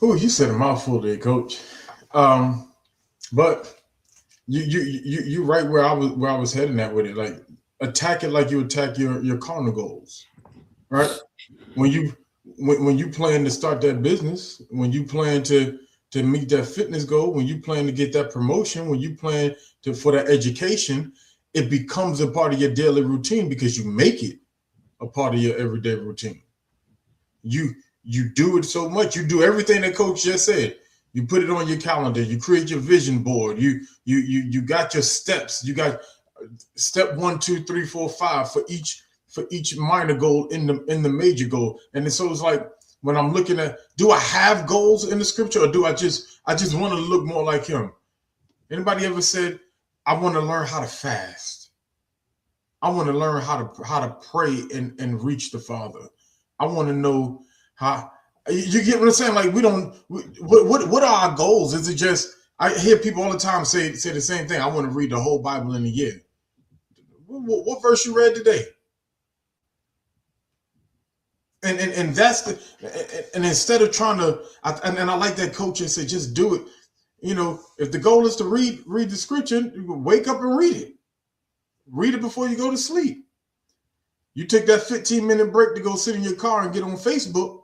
Oh, you said a mouthful there, Coach. But you right where I was heading at with it. Like attack it like you attack your carnal goals, right? When you plan to start that business, when you plan to meet that fitness goal, when you plan to get that promotion, when you plan for that education, it becomes a part of your daily routine because you make it a part of your everyday routine. You do it so much. You do everything that Coach just said. You put it on your calendar. You create your vision board. You got your steps. You got step 1, 2, 3, 4, 5 for each minor goal in the major goal. And so it's like when I'm looking at, do I have goals in the scripture, or do I just want to look more like him? Anybody ever said, I want to learn how to fast? I want to learn how to pray and reach the Father. I want to know how. You get what I'm saying? Like what are our goals? Is it just, I hear people all the time say the same thing. I want to read the whole Bible in a year. What verse you read today? And that's and instead of trying to, and I like that Coach said, just do it. You know, if the goal is to read the scripture, wake up and read it. Read it before you go to sleep. You take that 15-minute break to go sit in your car and get on Facebook.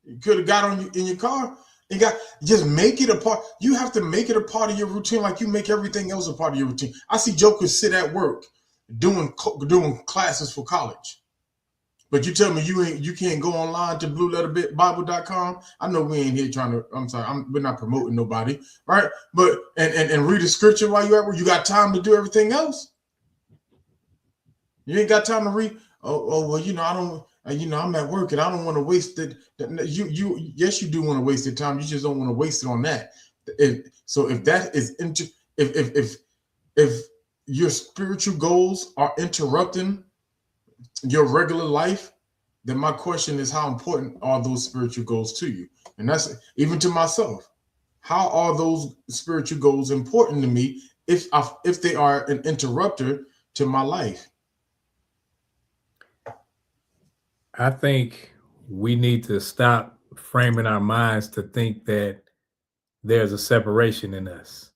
You could have got on in your car and just make it a part. You have to make it a part of your routine, like you make everything else a part of your routine. I see jokers sit at work doing classes for college. But you tell me you can't go online to blueletterbible.com. I know we ain't here trying to, I'm sorry, we're not promoting nobody, right? But and read the scripture while you're at work. You got time to do everything else. You ain't got time to read. Oh well, I don't. I'm at work and I don't want to waste it. Yes, you do want to waste your time. You just don't want to waste it on that. If that is if your spiritual goals are interrupting your regular life, then my question is, how important are those spiritual goals to you? And that's even to myself. How are those spiritual goals important to me if they are an interrupter to my life? I think we need to stop framing our minds to think that there's a separation in us,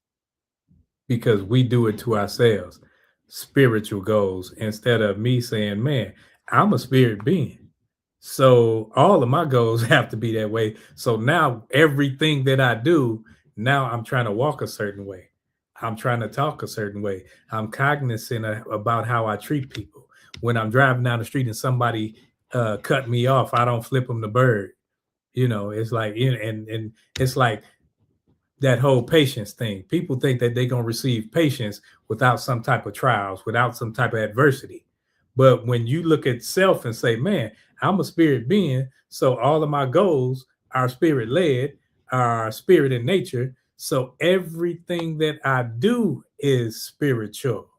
because we do it to ourselves. Spiritual goals, instead of me saying, man, I'm a spirit being, so all of my goals have to be that way. So now everything that I do, now I'm trying to walk a certain way. I'm trying to talk a certain way. I'm cognizant about how I treat people. When I'm driving down the street and somebody cut me off, I don't flip them the bird. It's like, and it's like that whole patience thing. People think that they're going to receive patience without some type of trials, without some type of adversity. But when you look at self and say, man, I'm a spirit being, so all of my goals are spirit led, are spirit in nature. So everything that I do is spiritual,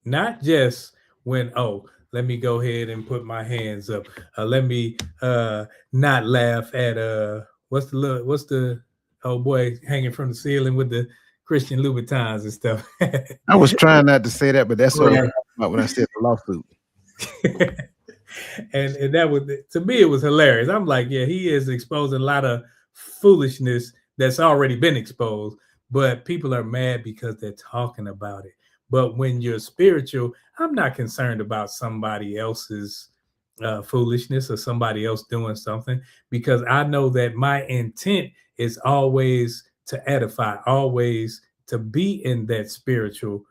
not just when, let me go ahead and put my hands up. Let me not laugh at what's the old boy hanging from the ceiling with the Christian Louboutins and stuff. I was trying not to say that, but that's what I was talking about when I said the lawsuit. and that was, to me, it was hilarious. I'm like, yeah, he is exposing a lot of foolishness that's already been exposed, but people are mad because they're talking about it. But when you're spiritual, I'm not concerned about somebody else's foolishness or somebody else doing something, because I know that my intent is always to edify, always to be in that spiritual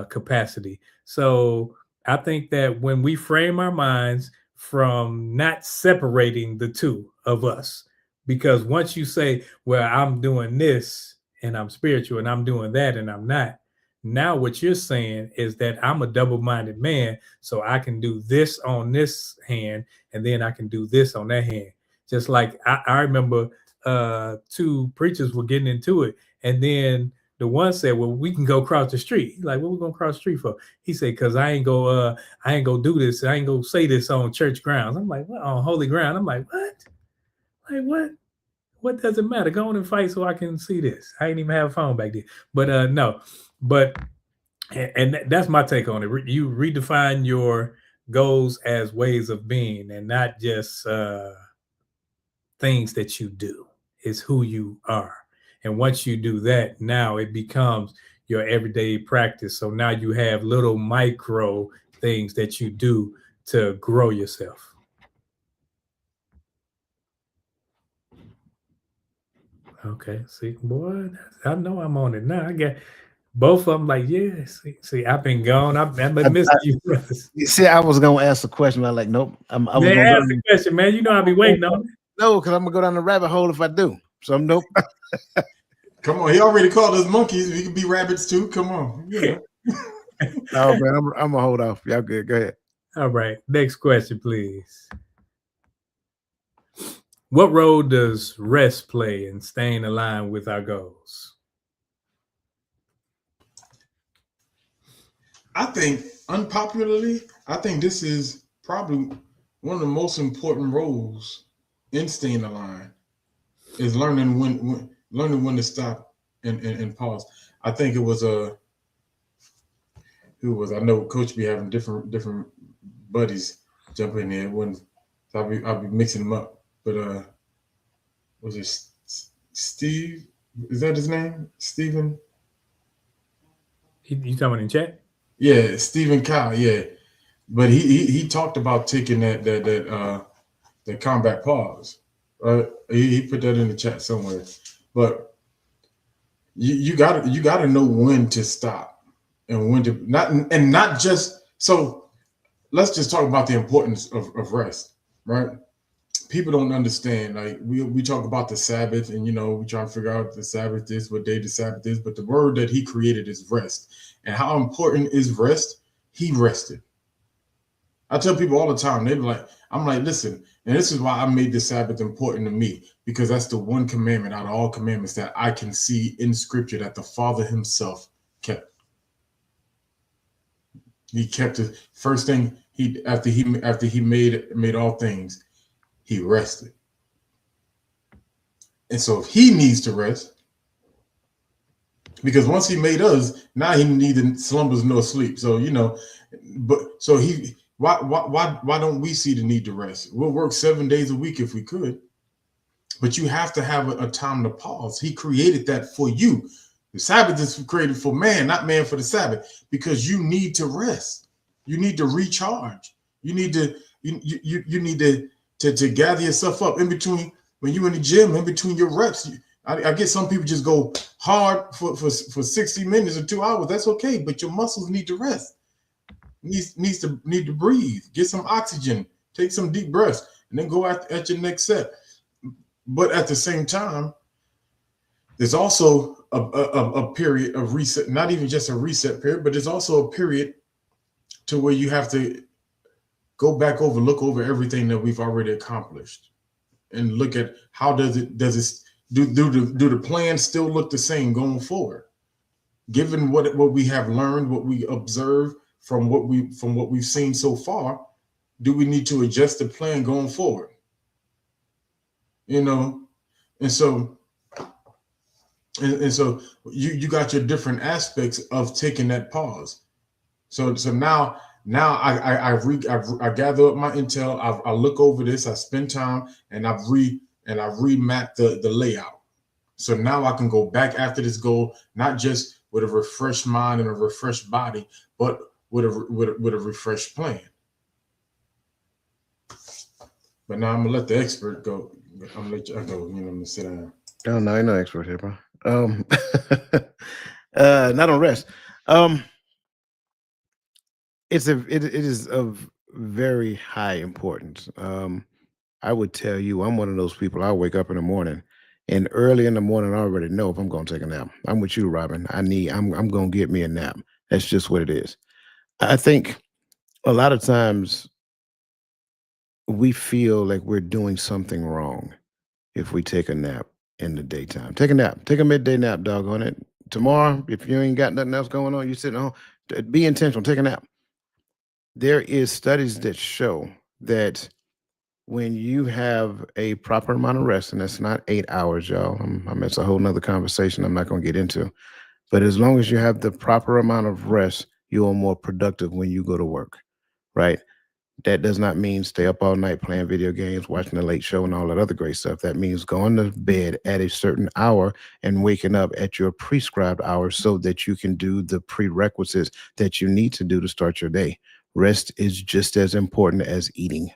capacity. So I think that when we frame our minds from not separating the two of us, because once you say, well, I'm doing this and I'm spiritual and I'm doing that and I'm not, now what you're saying is that I'm a double-minded man, so I can do this on this hand and then I can do this on that hand. Just like I remember two preachers were getting into it, and then the one said, well, we can go across the street. He's like, what we gonna cross the street for? He said, because I ain't gonna do this. I ain't gonna say this on church grounds. I'm like, what, on holy ground? I'm like, what? Like, what? What does it matter? Go on and fight so I can see this. I ain't even have a phone back then. But no. But and that's my take on it. You redefine your goals as ways of being and not just things that you do. It's who you are. And once you do that, now it becomes your everyday practice. So now you have little micro things that you do to grow yourself. Okay, see, boy, I know I'm on it now. Both of them like, yeah, see, I've been gone. I've been missing you brothers. You see, I was gonna ask a question, but I'm like, nope. I was Man, gonna go ask the question, man. You know I'll be waiting on it. no, because I'm gonna go down the rabbit hole if I do. So nope. Come on, he already called us monkeys. We can be rabbits too. Come on. Yeah. Oh man, I'm gonna hold off. Y'all good. Go ahead. All right. Next question, please. What role does rest play in staying aligned with our goals? I think unpopularly, I think this is probably one of the most important roles in staying aligned is learning when to stop and pause. I think it was who was I know Coach be having different buddies jump in there when so I'll be mixing them up. But was it Steve? Is that his name? Stephen? You talking in chat? Yeah, Stephen Kyle. Yeah, but he talked about taking that combat pause. Right? He put that in the chat somewhere. But you gotta know when to stop and when to not just so. Let's just talk about the importance of rest, right? People don't understand. Like we talk about the Sabbath, and we try to figure out the Sabbath is what day the Sabbath is, but the word that he created is rest. And how important is rest? He rested. I tell people all the time, I'm like, listen, and this is why I made the Sabbath important to me, because that's the one commandment out of all commandments that I can see in scripture that the Father himself kept. He kept it. First thing after he made all things, he rested. And so if he needs to rest, because once he made us, now he neither slumbers nor sleep. So but so why don't we see the need to rest? We'll work 7 days a week if we could, but you have to have a time to pause. He created that for you. The Sabbath is created for man, not man for the Sabbath, because you need to rest. You need to recharge. You need to you need to gather yourself up in between when you're in the gym, in between your reps. I get some people just go hard for 60 minutes or 2 hours. That's okay, but your muscles need to rest. Need to breathe, get some oxygen, take some deep breaths, and then go at your next set. But at the same time, there's also a period of reset, not even just a reset period, but there's also a period to where you have to look over everything that we've already accomplished and look at how do the plans still look the same going forward, given what we have learned, what we observe from what we've seen so far. Do we need to adjust the plan going forward? And so you got your different aspects of taking that pause. So now I gather up my intel. I look over this. I spend time and I've remapped the layout. So now I can go back after this goal, not just with a refreshed mind and a refreshed body, but with a refreshed plan. But now I'm gonna let the expert go. I'm gonna let you go. I'm gonna sit down. Oh no, I'm no expert here, bro. Not on rest. It is of very high importance. I would tell you, I'm one of those people. I wake up in the morning, and early in the morning, I already know if I'm going to take a nap. I'm with you, Robin. I'm going to get me a nap. That's just what it is. I think a lot of times we feel like we're doing something wrong if we take a nap in the daytime. Take a nap. Take a midday nap, doggone it. Tomorrow, if you ain't got nothing else going on, you sitting home. Be intentional. Take a nap. There is studies that show that when you have a proper amount of rest, and that's not 8 hours, y'all. It's a whole nother conversation I'm not going to get into. But as long as you have the proper amount of rest, you are more productive when you go to work, right? That does not mean stay up all night playing video games, watching the late show and all that other great stuff. That means going to bed at a certain hour and waking up at your prescribed hour so that you can do the prerequisites that you need to do to start your day. Rest is just as important as eating.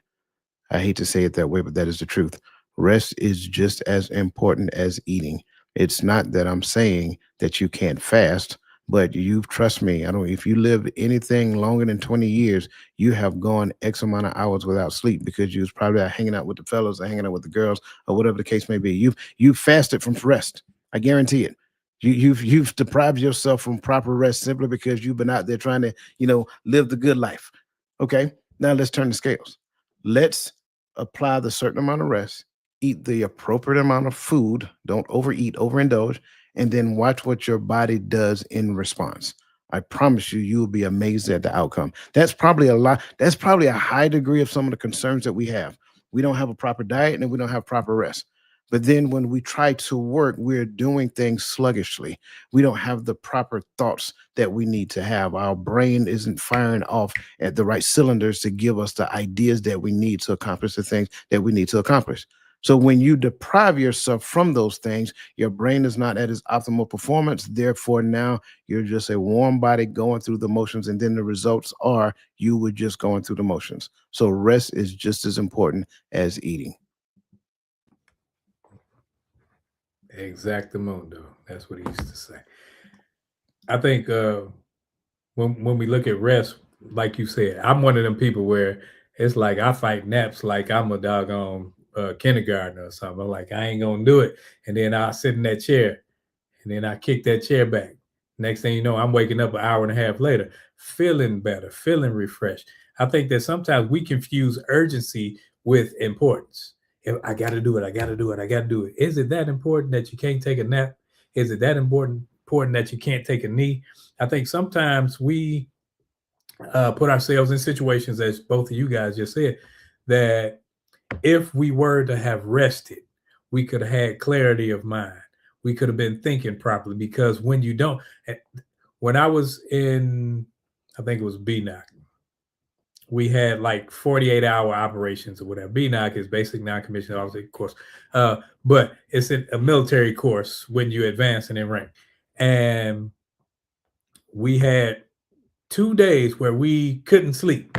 I hate to say it that way, but that is the truth. Rest is just as important as eating. It's not that I'm saying that you can't fast, but you've trust me. I don't. If you live anything longer than 20 years, you have gone X amount of hours without sleep because you was probably out hanging out with the fellows or hanging out with the girls or whatever the case may be. You've fasted from rest. I guarantee it. You've deprived yourself from proper rest simply because you've been out there trying to live the good life. Okay, now let's turn the scales. Let's apply the certain amount of rest, eat the appropriate amount of food, don't overeat, overindulge, and then watch what your body does in response. I promise you, you will be amazed at the outcome. That's probably a lot. That's probably a high degree of some of the concerns that we have. We don't have a proper diet and we don't have proper rest. But then when we try to work, we're doing things sluggishly. We don't have the proper thoughts that we need to have. Our brain isn't firing off at the right cylinders to give us the ideas that we need to accomplish the things that we need to accomplish. So when you deprive yourself from those things, your brain is not at its optimal performance. Therefore, now you're just a warm body going through the motions, and then the results are you were just going through the motions. So rest is just as important as eating. Exactamundo. That's what he used to say. I think when we look at rest, like you said, I'm one of them people where it's like I fight naps like I'm a doggone kindergartner or something. I'm like, I ain't gonna do it. And then I sit in that chair and then I kick that chair back. Next thing you know, I'm waking up an hour and a half later, feeling better, feeling refreshed. I think that sometimes we confuse urgency with importance. If I got to do it, I got to do it, I got to do it. Is it that important that you can't take a nap? Is it that important that you can't take a knee? I think sometimes we put ourselves in situations, as both of you guys just said, that if we were to have rested, we could have had clarity of mind. We could have been thinking properly, because when you don't, when I was in, I think it was BNOC, we had like 48-hour operations or whatever. BNOC is basic non-commissioned officer course, but it's a military course when you advance and in rank. And we had 2 days where we couldn't sleep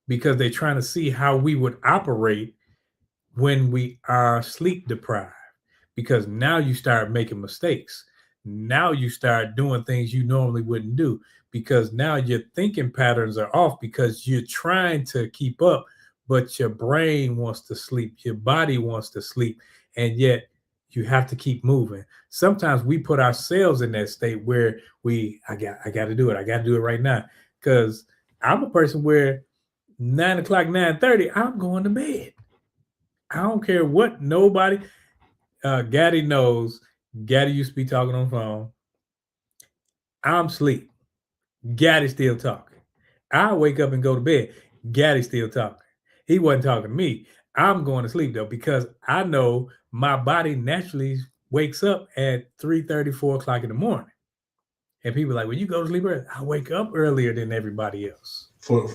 because they're trying to see how we would operate when we are sleep deprived, because now you start making mistakes. Now you start doing things you normally wouldn't do, because now your thinking patterns are off because you're trying to keep up, but your brain wants to sleep, your body wants to sleep, and yet you have to keep moving. Sometimes we put ourselves in that state where I got to do it. I got to do it right now, because I'm a person where 9 o'clock, 9:30, I'm going to bed. I don't care what nobody. Gaddy knows. Gaddy used to be talking on the phone. I'm asleep. Gaddy still talking. I wake up and go to bed. Gaddy still talking. He wasn't talking to me. I'm going to sleep though, because I know my body naturally wakes up at 3:30, 4 o'clock in the morning. And people are like, well, you go to sleep early. I wake up earlier than everybody else. For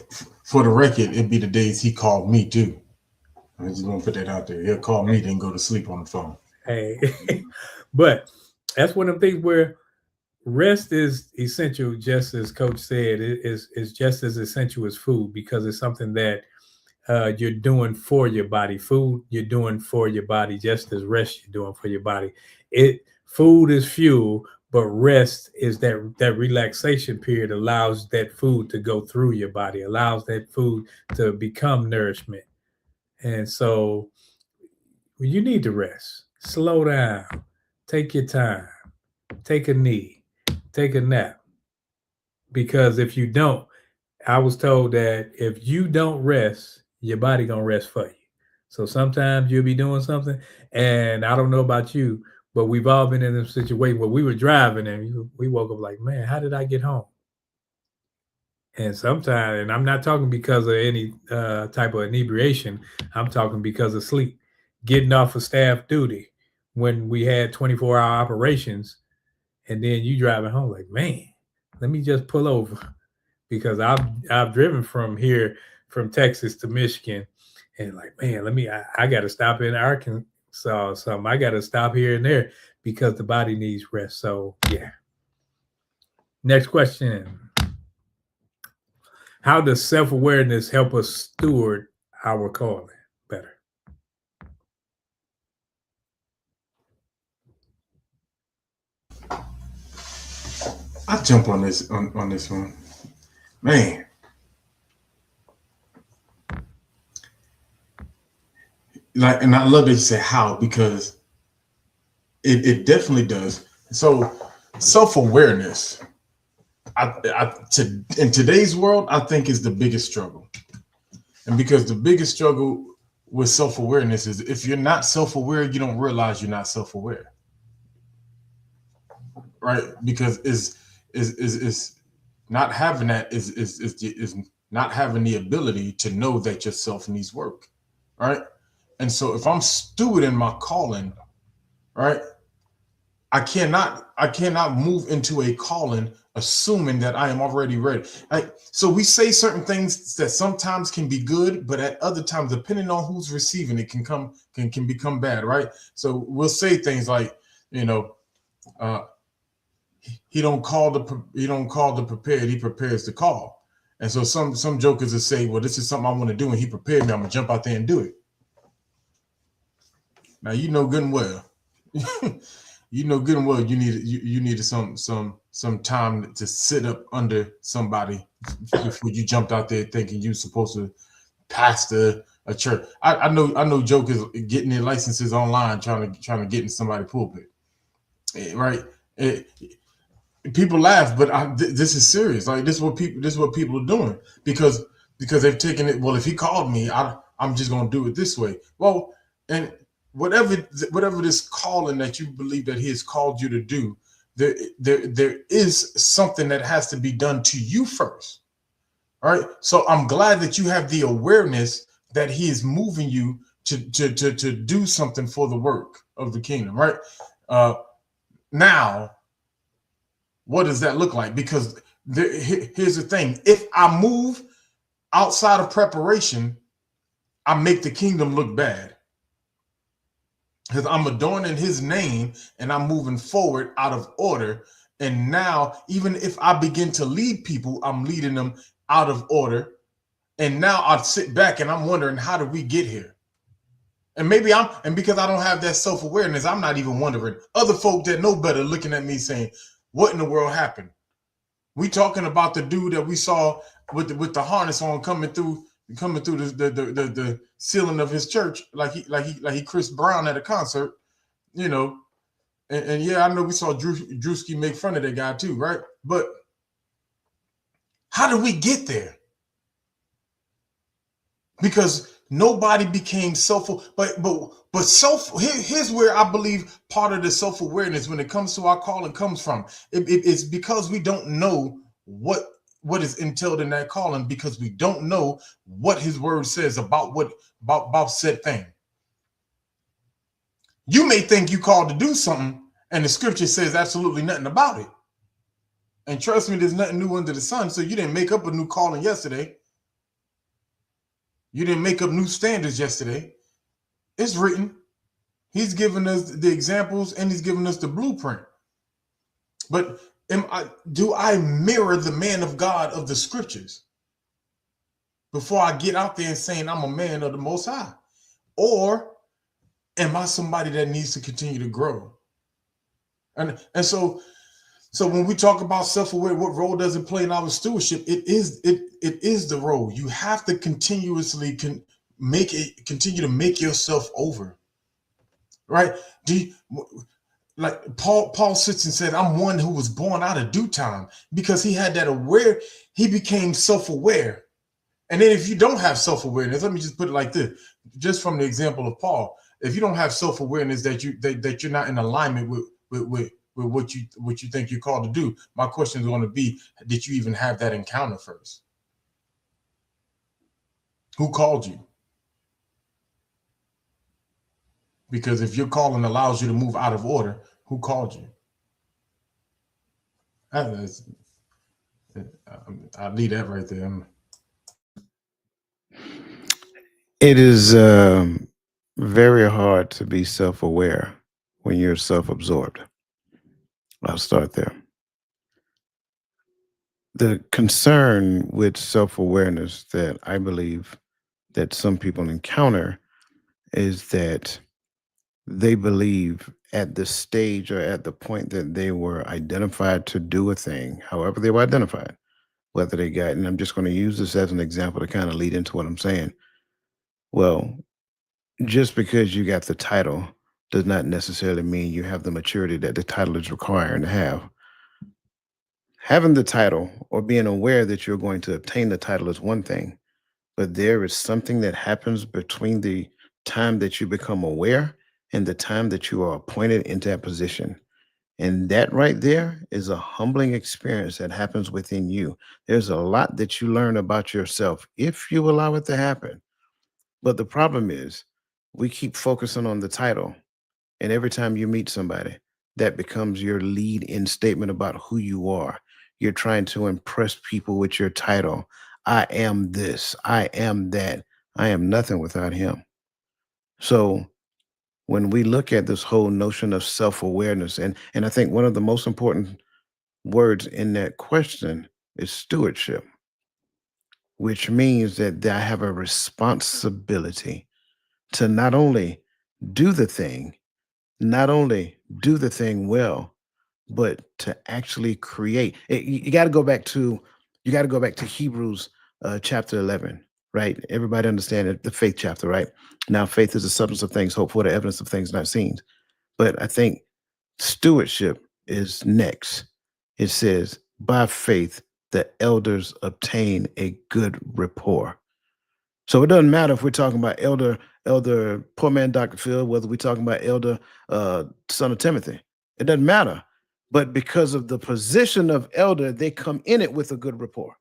the record, it'd be the days he called me too. I'm just gonna put that out there. He'll call me, then go to sleep on the phone. Hey, but that's one of the things where rest is essential, just as Coach said. It is just as essential as food, because it's something that you're doing for your body. Food you're doing for your body, just as rest you're doing for your body. Food is fuel, but rest is that relaxation period, allows that food to go through your body, allows that food to become nourishment. And so you need to rest, slow down, take your time, take a knee, take a nap. Because if you don't, I was told that if you don't rest, your body gonna rest for you. So sometimes you'll be doing something, and I don't know about you, but we've all been in a situation where we were driving and we woke up like, man, how did I get home? And sometimes, and I'm not talking because of any type of inebriation, I'm talking because of sleep. Getting off of staff duty when we had 24-hour operations, and then you driving home like, man, let me just pull over, because I've driven from here, from Texas to Michigan, and like, man, I got to stop in Arkansas or something. I got to stop here and there because the body needs rest. So yeah. Next question. How does self-awareness help us steward our calling better? I jump on this one, man. Like, and I love that you say how, because it definitely does. So self awareness, in today's world, I think is the biggest struggle, and because the biggest struggle with self awareness is if you're not self aware, you don't realize you're not self aware, right? Because is not having that is not having the ability to know that yourself needs work, right? And so if I'm steward in my calling, right, I cannot move into a calling assuming that I am already ready. So we say certain things that sometimes can be good, but at other times, depending on who's receiving it, can become bad, right? So we'll say things like, you know, uh, he don't call the prepared, he prepares the call. And so some jokers will say, well, this is something I want to do, and he prepared me. I'm gonna jump out there and do it. Now you know good and well. You know good and well you needed some time to sit up under somebody before you jumped out there thinking you're supposed to pastor a church. I know jokers getting their licenses online trying to get in somebody's pulpit, right? People laugh, but this is serious. Like this is what people are doing because they've taken it. Well, if he called me, I'm just gonna do it this way. Well, and whatever this calling that you believe that he has called you to do, there is something that has to be done to you first. All right. So I'm glad that you have the awareness that he is moving you to do something for the work of the kingdom. Right. Now, what does that look like? Because here's the thing. If I move outside of preparation, I make the kingdom look bad. Because I'm adorning his name and I'm moving forward out of order. And now, even if I begin to lead people, I'm leading them out of order. And now I sit back and I'm wondering, how did we get here? And because I don't have that self-awareness, I'm not even wondering. Other folk that know better looking at me saying, what in the world happened? We talking about the dude that we saw with the harness on coming through the ceiling of his church, like he Chris Brown at a concert, you know. And yeah, I know we saw Drewski make fun of that guy too, right? But how did we get there? Because nobody became here's where I believe part of the self-awareness when it comes to our calling comes from. It's because we don't know what is entailed in that calling, because we don't know what his word says about said thing. You may think you called to do something and the scripture says absolutely nothing about it. And trust me, there's nothing new under the sun. So you didn't make up a new calling yesterday. You didn't make up new standards yesterday. It's written. He's given us the examples and he's given us the blueprint. But do I mirror the man of God of the scriptures before I get out there and saying I'm a man of the Most High? Or am I somebody that needs to continue to grow? And so when we talk about self-aware, what role does it play in our stewardship? It is the role. You have to continuously continue to make yourself over, right? Like Paul sits and said, I'm one who was born out of due time, because he had that he became self-aware. And then if you don't have self-awareness, let me just put it like this, just from the example of Paul, if you don't have self-awareness that you're not in alignment with what you think you're called to do, my question is going to be, did you even have that encounter first? Who called you? Because if your calling allows you to move out of order, who called you? I'll leave that right there. It is very hard to be self-aware when you're self-absorbed. I'll start there. The concern with self-awareness that I believe that some people encounter is that they believe at the stage or at the point that they were identified to do a thing, however they were identified, whether they got, and I'm just going to use this as an example to kind of lead into what I'm saying. Well, just because you got the title does not necessarily mean you have the maturity that the title is requiring to have. Having the title or being aware that you're going to obtain the title is one thing, but there is something that happens between the time that you become aware and the time that you are appointed into that position. And that right there is a humbling experience that happens within you. There's a lot that you learn about yourself if you allow it to happen. But the problem is, we keep focusing on the title. And every time you meet somebody, that becomes your lead in statement about who you are. You're trying to impress people with your title. I am this, I am that, I am nothing without him. So when we look at this whole notion of self-awareness, and I think one of the most important words in that question is stewardship, which means that I have a responsibility to not only do the thing, not only do the thing well, but to actually create. You got to go back to Hebrews chapter 11, right? Everybody understand it, the faith chapter, right? Now, faith is the substance of things hoped for, the evidence of things not seen. But I think stewardship is next. It says, by faith, the elders obtain a good rapport. So it doesn't matter if we're talking about elder poor man Dr. Phil, whether we're talking about elder son of Timothy. It doesn't matter. But because of the position of elder, they come in it with a good rapport.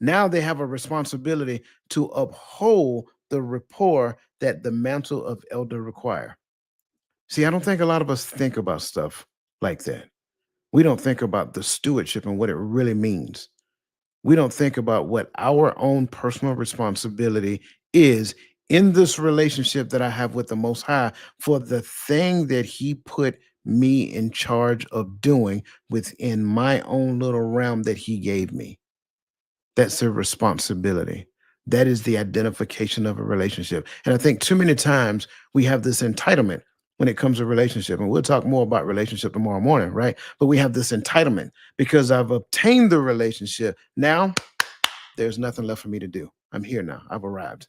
Now they have a responsibility to uphold the rapport that the mantle of elder require. See, I don't think a lot of us think about stuff like that. We don't think about the stewardship and what it really means. We don't think about what our own personal responsibility is in this relationship that I have with the Most High for the thing that He put me in charge of doing within my own little realm that He gave me. That's a responsibility. That is the identification of a relationship. And I think too many times we have this entitlement when it comes to relationship. And we'll talk more about relationship tomorrow morning, right? But we have this entitlement because I've obtained the relationship. Now there's nothing left for me to do. I'm here now. I've arrived.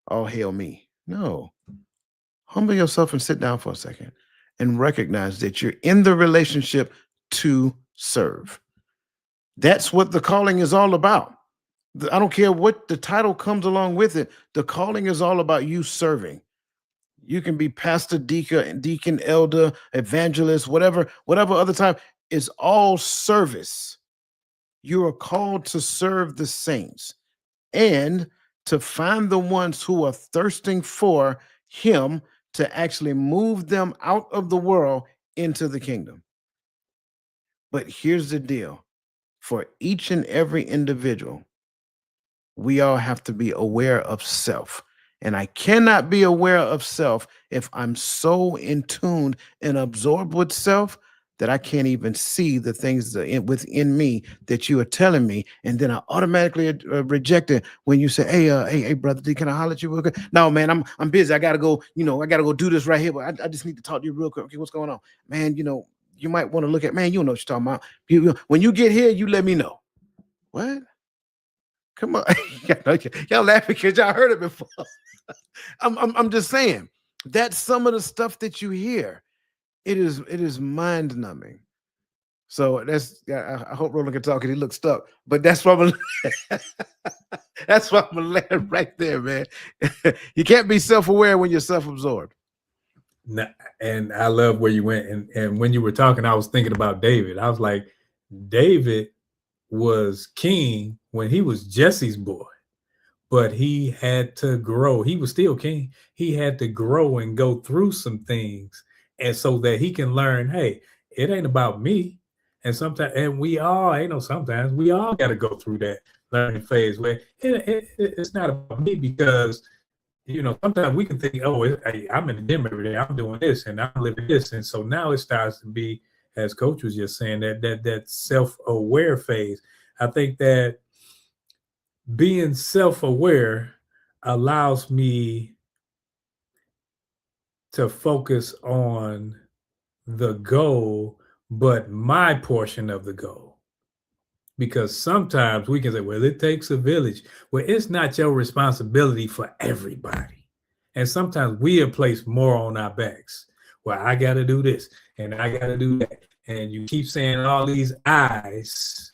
All hail me. No. Humble yourself and sit down for a second and recognize that you're in the relationship to serve. That's what the calling is all about. I don't care what the title comes along with it. The calling is all about you serving. You can be pastor, deacon, elder, evangelist, whatever other type. It's all service. You are called to serve the saints and to find the ones who are thirsting for Him to actually move them out of the world into the kingdom. But here's the deal. For each and every individual, we all have to be aware of self. And I cannot be aware of self if I'm so in tune and absorbed with self that I can't even see the things within me that you are telling me. And then I automatically reject it when you say, hey, brother D, can I holler at you real quick? No, man, I'm busy. I got to go, I got to go do this right here. But I just need to talk to you real quick. Okay, what's going on? Man, you might want to look at, man, you know what you're talking about. When you get here, you let me know. What? Come on, y'all laughing because y'all heard it before. I'm just saying that's some of the stuff that you hear. It is mind numbing. So I hope Roland can talk and he looks stuck, but that's why that's why I'm gonna land right there, man. You can't be self-aware when you're self-absorbed. And I love where you went. And when you were talking, I was thinking about David. I was like, David was king when he was Jesse's boy, but he had to grow. He was still king. He had to grow and go through some things, and so that he can learn, hey, it ain't about me. And sometimes, and we all, sometimes we all got to go through that learning phase where it's not about me because, sometimes we can think, oh, hey, I'm in the gym every day. I'm doing this and I'm living this. And so now it starts to be, as Coach was just saying, that self-aware phase. I think that being self-aware allows me to focus on the goal, but my portion of the goal. Because sometimes we can say, well, it takes a village. Well, it's not your responsibility for everybody. And sometimes we have placed more on our backs. Well, I got to do this and I got to do that. And you keep saying all these I's,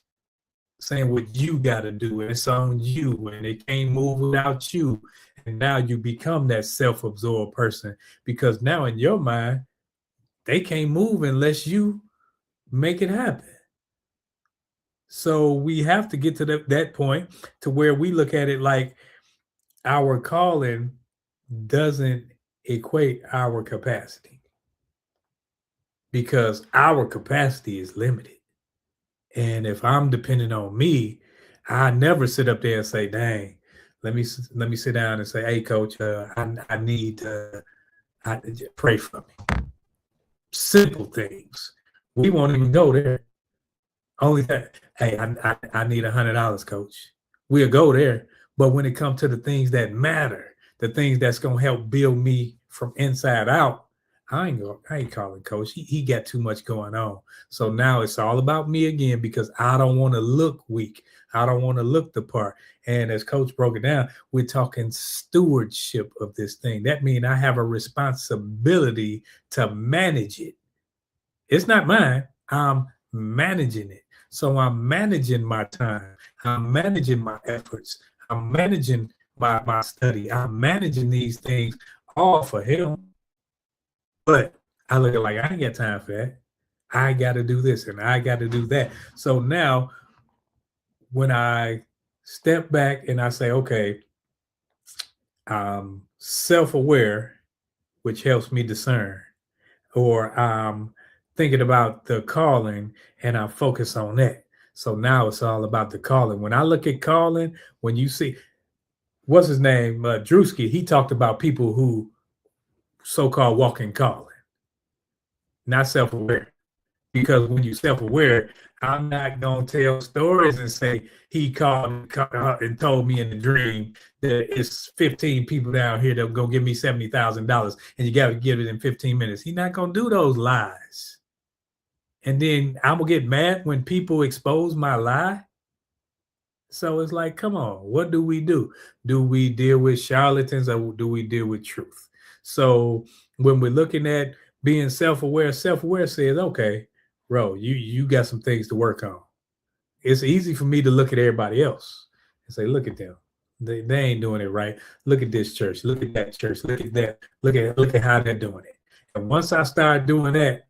saying what you got to do. And it's on you and it can't move without you. And now you become that self-absorbed person because now in your mind, they can't move unless you make it happen. So we have to get to that point to where we look at it like our calling doesn't equate our capacity because our capacity is limited. And if I'm depending on me, I never sit up there and say, dang, let me sit down and say, hey, coach, I need to pray for me. Simple things. We won't even go there. Only that, hey, I need $100, coach. We'll go there. But when it comes to the things that matter, the things that's going to help build me from inside out, I ain't calling coach. He got too much going on. So now it's all about me again because I don't want to look weak. I don't want to look the part. And as coach broke it down, we're talking stewardship of this thing. That means I have a responsibility to manage it. It's not mine. I'm managing it. So I'm managing my time. I'm managing my efforts. I'm managing my study. I'm managing these things all for him. But I look at it like, I ain't got time for that. I got to do this and I got to do that. So now when I step back and I say, okay, I'm self-aware, which helps me discern, or I'm thinking about the calling and I focus on that. So now it's all about the calling. When I look at calling, when you see, what's his name? Drewski, he talked about people who so-called walk in calling, not self-aware. Because when you're self-aware, I'm not going to tell stories and say he called and told me in the dream that it's 15 people down here that will go give me $70,000 and you got to give it in 15 minutes. He's not going to do those lies. And then I'm going to get mad when people expose my lie. So it's like, come on, what do we do? Do we deal with charlatans or do we deal with truth? So when we're looking at being self-aware says, okay, bro, you got some things to work on. It's easy for me to look at everybody else and say, look at them. They ain't doing it right. Look at this church. Look at that church. Look at that. Look at how they're doing it. And once I start doing that,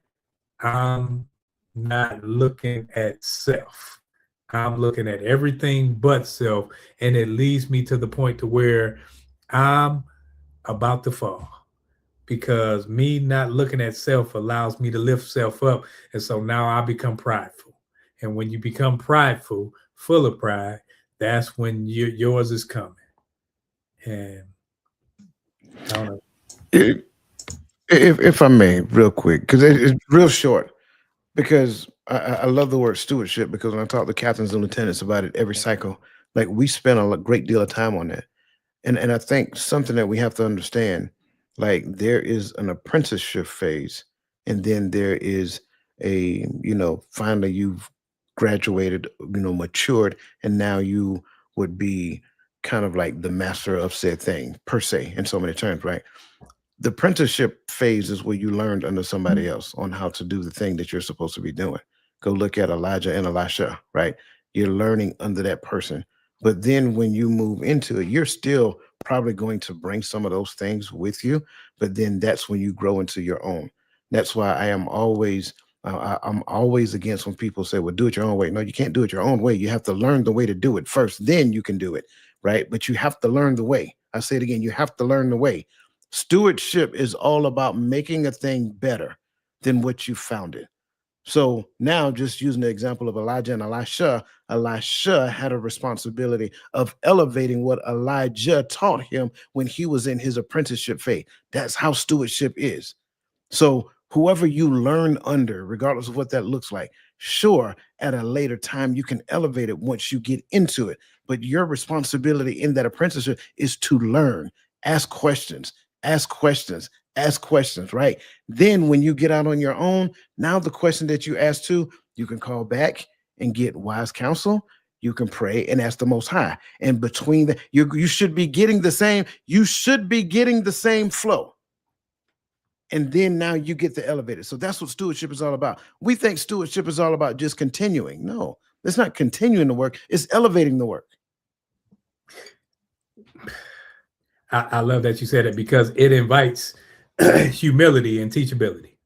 I'm not looking at self. I'm looking at everything but self. And it leads me to the point to where I'm about to fall. Because me not looking at self allows me to lift self up. And so now I become prideful. And when you become prideful, full of pride, that's when yours is coming. And I don't know. If I may, real quick, because it's real short, because I love the word stewardship, because when I talk to captains and lieutenants about it every cycle, like we spend a great deal of time on that. And I think something that we have to understand, like there is an apprenticeship phase, and then there is a, finally you've graduated, matured, and now you would be kind of like the master of said thing, per se, in so many terms, right? The apprenticeship phase is where you learned under somebody else on how to do the thing that you're supposed to be doing. Go look at Elijah and Elisha, right? You're learning under that person. But then when you move into it, you're still probably going to bring some of those things with you. But then that's when you grow into your own. That's why I'm always against when people say, well, do it your own way. No, you can't do it your own way. You have to learn the way to do it first. Then you can do it, right? But you have to learn the way. I say it again, you have to learn the way. Stewardship is all about making a thing better than what you found it. So now, just using the example of Elijah and Elisha, Elisha had a responsibility of elevating what Elijah taught him when he was in his apprenticeship phase. That's how stewardship is. So whoever you learn under, regardless of what that looks like, sure, at a later time, you can elevate it once you get into it. But your responsibility in that apprenticeship is to learn, ask questions, Ask questions, right? Then when you get out on your own, now the question that you ask to, you can call back and get wise counsel. You can pray and ask the Most High. And between the, you should be getting the same, flow. And then now you get the elevator. So that's what stewardship is all about. We think stewardship is all about just continuing. No, it's not continuing the work, it's elevating the work. I love that you said it, because it invites humility and teachability.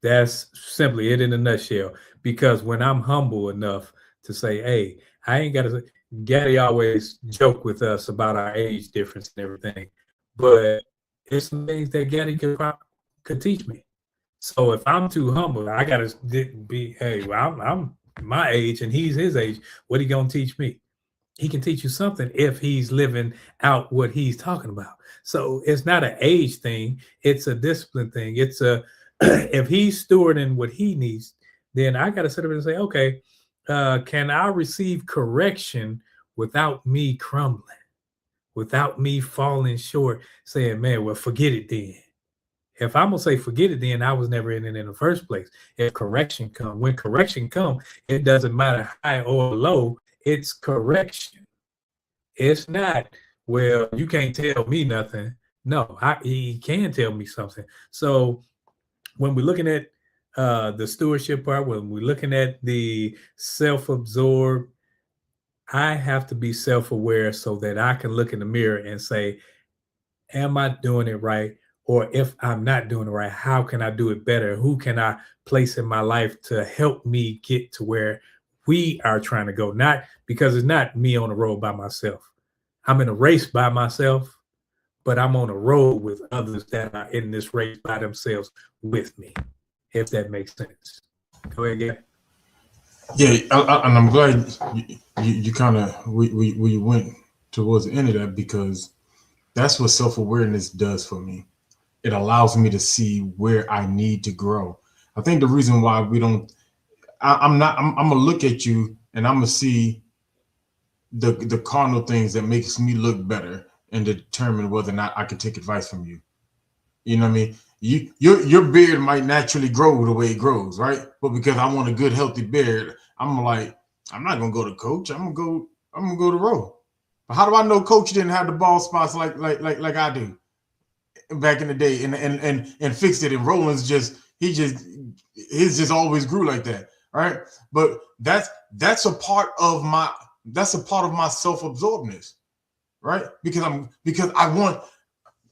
That's simply it in a nutshell. Because when I'm humble enough to say, hey, I ain't got to, Gaddy always joke with us about our age difference and everything, but it's some things that Gaddy could teach me. So if I'm too humble, I got to be, hey, well, I'm my age and he's his age. What he going to teach me? He can teach you something if he's living out what he's talking about. So it's not an age thing. It's a discipline thing. It's a, if he's stewarding what he needs, then I got to sit up and say, okay, can I receive correction without me crumbling, without me falling short, saying, man, well, forget it then. If I'm going to say forget it, then I was never in it in the first place. If correction come, when correction come, it doesn't matter high or low, it's correction. It's not, well, you can't tell me nothing. No, he can tell me something. So when we're looking at the stewardship part, when we're looking at the self-absorbed, I have to be self-aware so that I can look in the mirror and say, am I doing it right? Or if I'm not doing it right, how can I do it better? Who can I place in my life to help me get to where we are trying to go? Not because it's not me on the road by myself. I'm in a race by myself, but I'm on a road with others that are in this race by themselves with me, if that makes sense. Go ahead, Gary. Yeah, and I'm glad you kind of we went towards the end of that, because that's what self-awareness does for me. It allows me to see where I need to grow. I think the reason why we don't, I'm gonna look at you and I'm gonna see the carnal things that makes me look better and determine whether or not I can take advice from you. You know what I mean? Your beard might naturally grow the way it grows, right? But because I want a good, healthy beard, I'm like, I'm not gonna go to Coach. I'm gonna go to Roe. But how do I know Coach didn't have the bald spots like I do back in the day, and fixed it? And Roland's his just always grew like that, right? But that's a part of my self-absorbedness, right? Because I want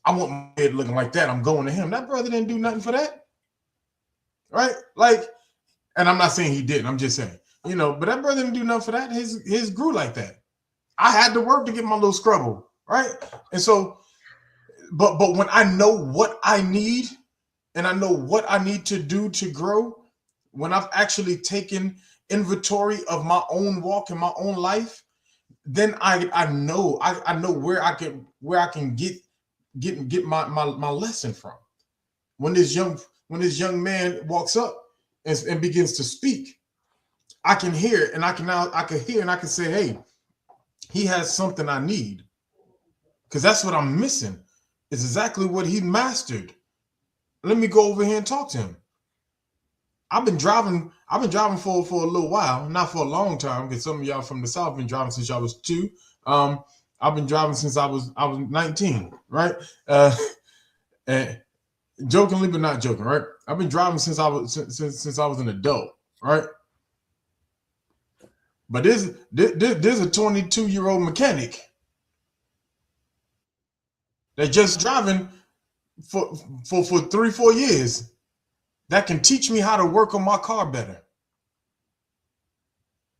my head looking like that. I'm going to him. That brother didn't do nothing for that, right? Like, and I'm not saying he didn't. I'm just saying, but that brother didn't do nothing for that. His grew like that. I had to work to get my little scrubble, right? And so, but when I know what I need and I know what I need to do to grow, when I've actually taken inventory of my own walk in my own life, then I know where I can get my lesson from. When this young man walks up and begins to speak, I can hear and I can say, hey, he has something I need, because that's what I'm missing. It's exactly what he mastered. Let me go over here and talk to him. I've been driving for a little while, not for a long time, because some of y'all from the South have been driving since y'all was 2. I've been driving since I was 19, right? And jokingly, but not joking, right? I've been driving since I was an adult, right? But there's a 22-year-old mechanic that just driving for 3-4 years that can teach me how to work on my car better.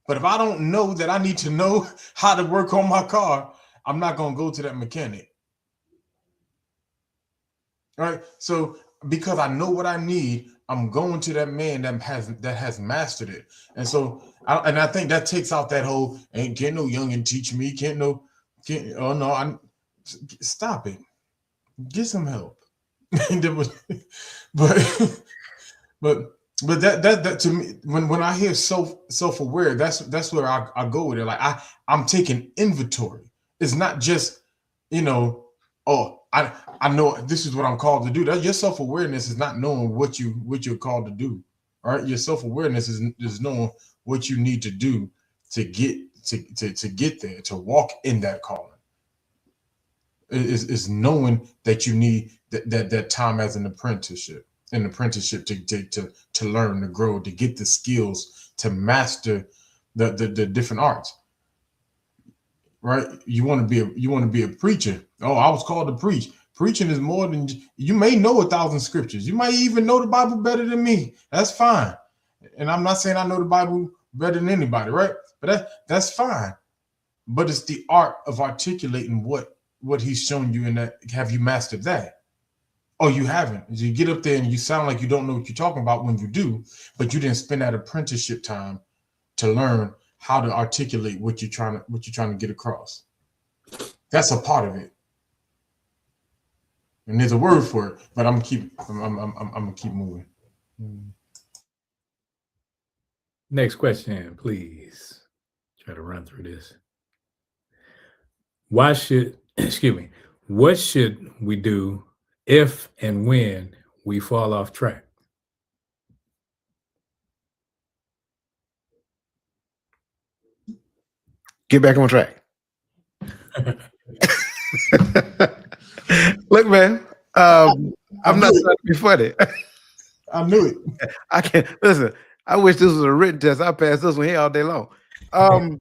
But if I don't know that I need to know how to work on my car, I'm not going to go to that mechanic. Right? So because I know what I need, I'm going to that man that has mastered it. And so I think that takes out that whole, ain't can't no youngin teach me, stop it. Get some help. But that to me, when I hear self-aware, that's where I go with it. Like I'm taking inventory. It's not just, oh, I know this is what I'm called to do. That your self-awareness is not knowing what you're called to do. All right. Your self-awareness is knowing what you need to do to get to get there, to walk in that calling. Is knowing that you need that time as an apprenticeship to learn, to grow, to get the skills, to master the different arts. Right? You want to be a preacher. Oh, I was called to preach. Preaching is more than you may know 1,000 scriptures. You might even know the Bible better than me. That's fine. And I'm not saying I know the Bible better than anybody, right? But that's fine. But it's the art of articulating what he's shown you, and that have you mastered that? Oh, you haven't. You get up there and you sound like you don't know what you're talking about when you do, but you didn't spend that apprenticeship time to learn how to articulate what you're trying to get across. That's a part of it. And there's a word for it, but I'm gonna keep moving. Next question, please. Try to run through this. What should we do if and when we fall off track? Get back on track. Look, man, I'm not trying to be funny. I knew it. I can't listen. I wish this was a written test. I passed this one here all day long. I'm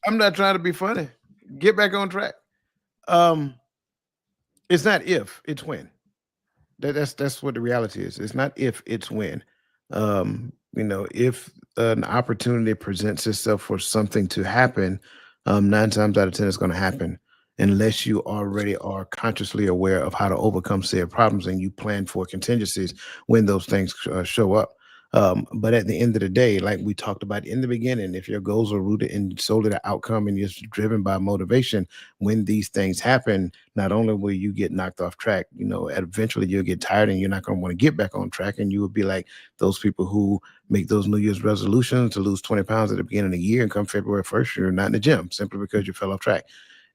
not trying to be funny. Get back on track. It's not if, it's when. That's what the reality is. It's not if, it's when. If an opportunity presents itself for something to happen, 9 times out of 10 it's going to happen, unless you already are consciously aware of how to overcome said problems and you plan for contingencies when those things show up. But at the end of the day, like we talked about in the beginning, if your goals are rooted in solely the outcome and you're driven by motivation, when these things happen, not only will you get knocked off track, eventually you'll get tired and you're not going to want to get back on track. And you will be like those people who make those New Year's resolutions to lose 20 pounds at the beginning of the year, and come February 1st, you're not in the gym simply because you fell off track.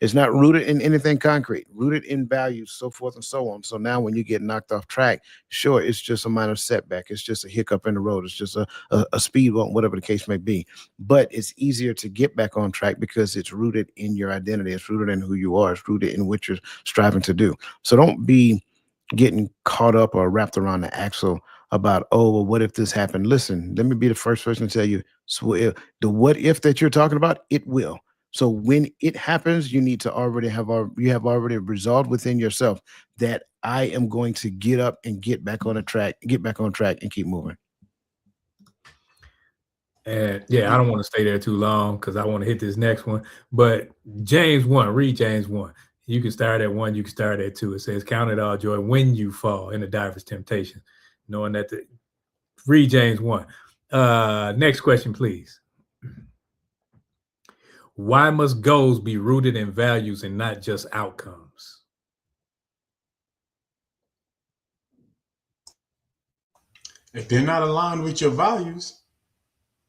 It's not rooted in anything concrete, rooted in values, so forth and so on. So now when you get knocked off track, sure, it's just a minor setback. It's just a hiccup in the road. It's just a speed bump, whatever the case may be. But it's easier to get back on track because it's rooted in your identity. It's rooted in who you are. It's rooted in what you're striving to do. So don't be getting caught up or wrapped around the axle about, oh, well, what if this happened? Listen, let me be the first person to tell you, so the what if that you're talking about, it will. So when it happens, you need to already have already resolved within yourself that I am going to get up and get back on track and keep moving. And yeah, I don't want to stay there too long because I want to hit this next one. But James 1, read James 1. You can start at 1, you can start at 2. It says, count it all joy when you fall into diverse temptations, knowing that read James 1. Next question, please. Why must goals be rooted in values and not just outcomes? If they're not aligned with your values,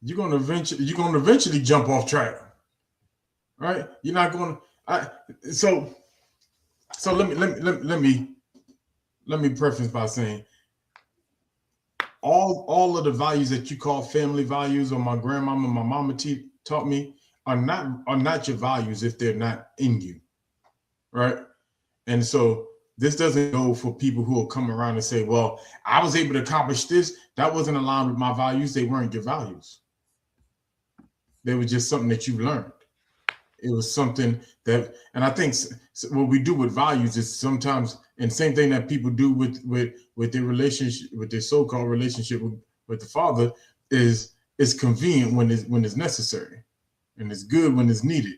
you're going to eventually jump off track, right? You're not going to. So let me preface by saying all of the values that you call family values, or my grandmama, my mama taught me, are not your values if they're not in you, right? And so this doesn't go for people who will come around and say, well, I was able to accomplish this. That wasn't aligned with my values. They weren't your values. They were just something that you learned. It was something that, and I think what we do with values is sometimes, and same thing that people do with their relationship, with their so-called relationship with the Father, is it's convenient when it's necessary. And it's good when it's needed,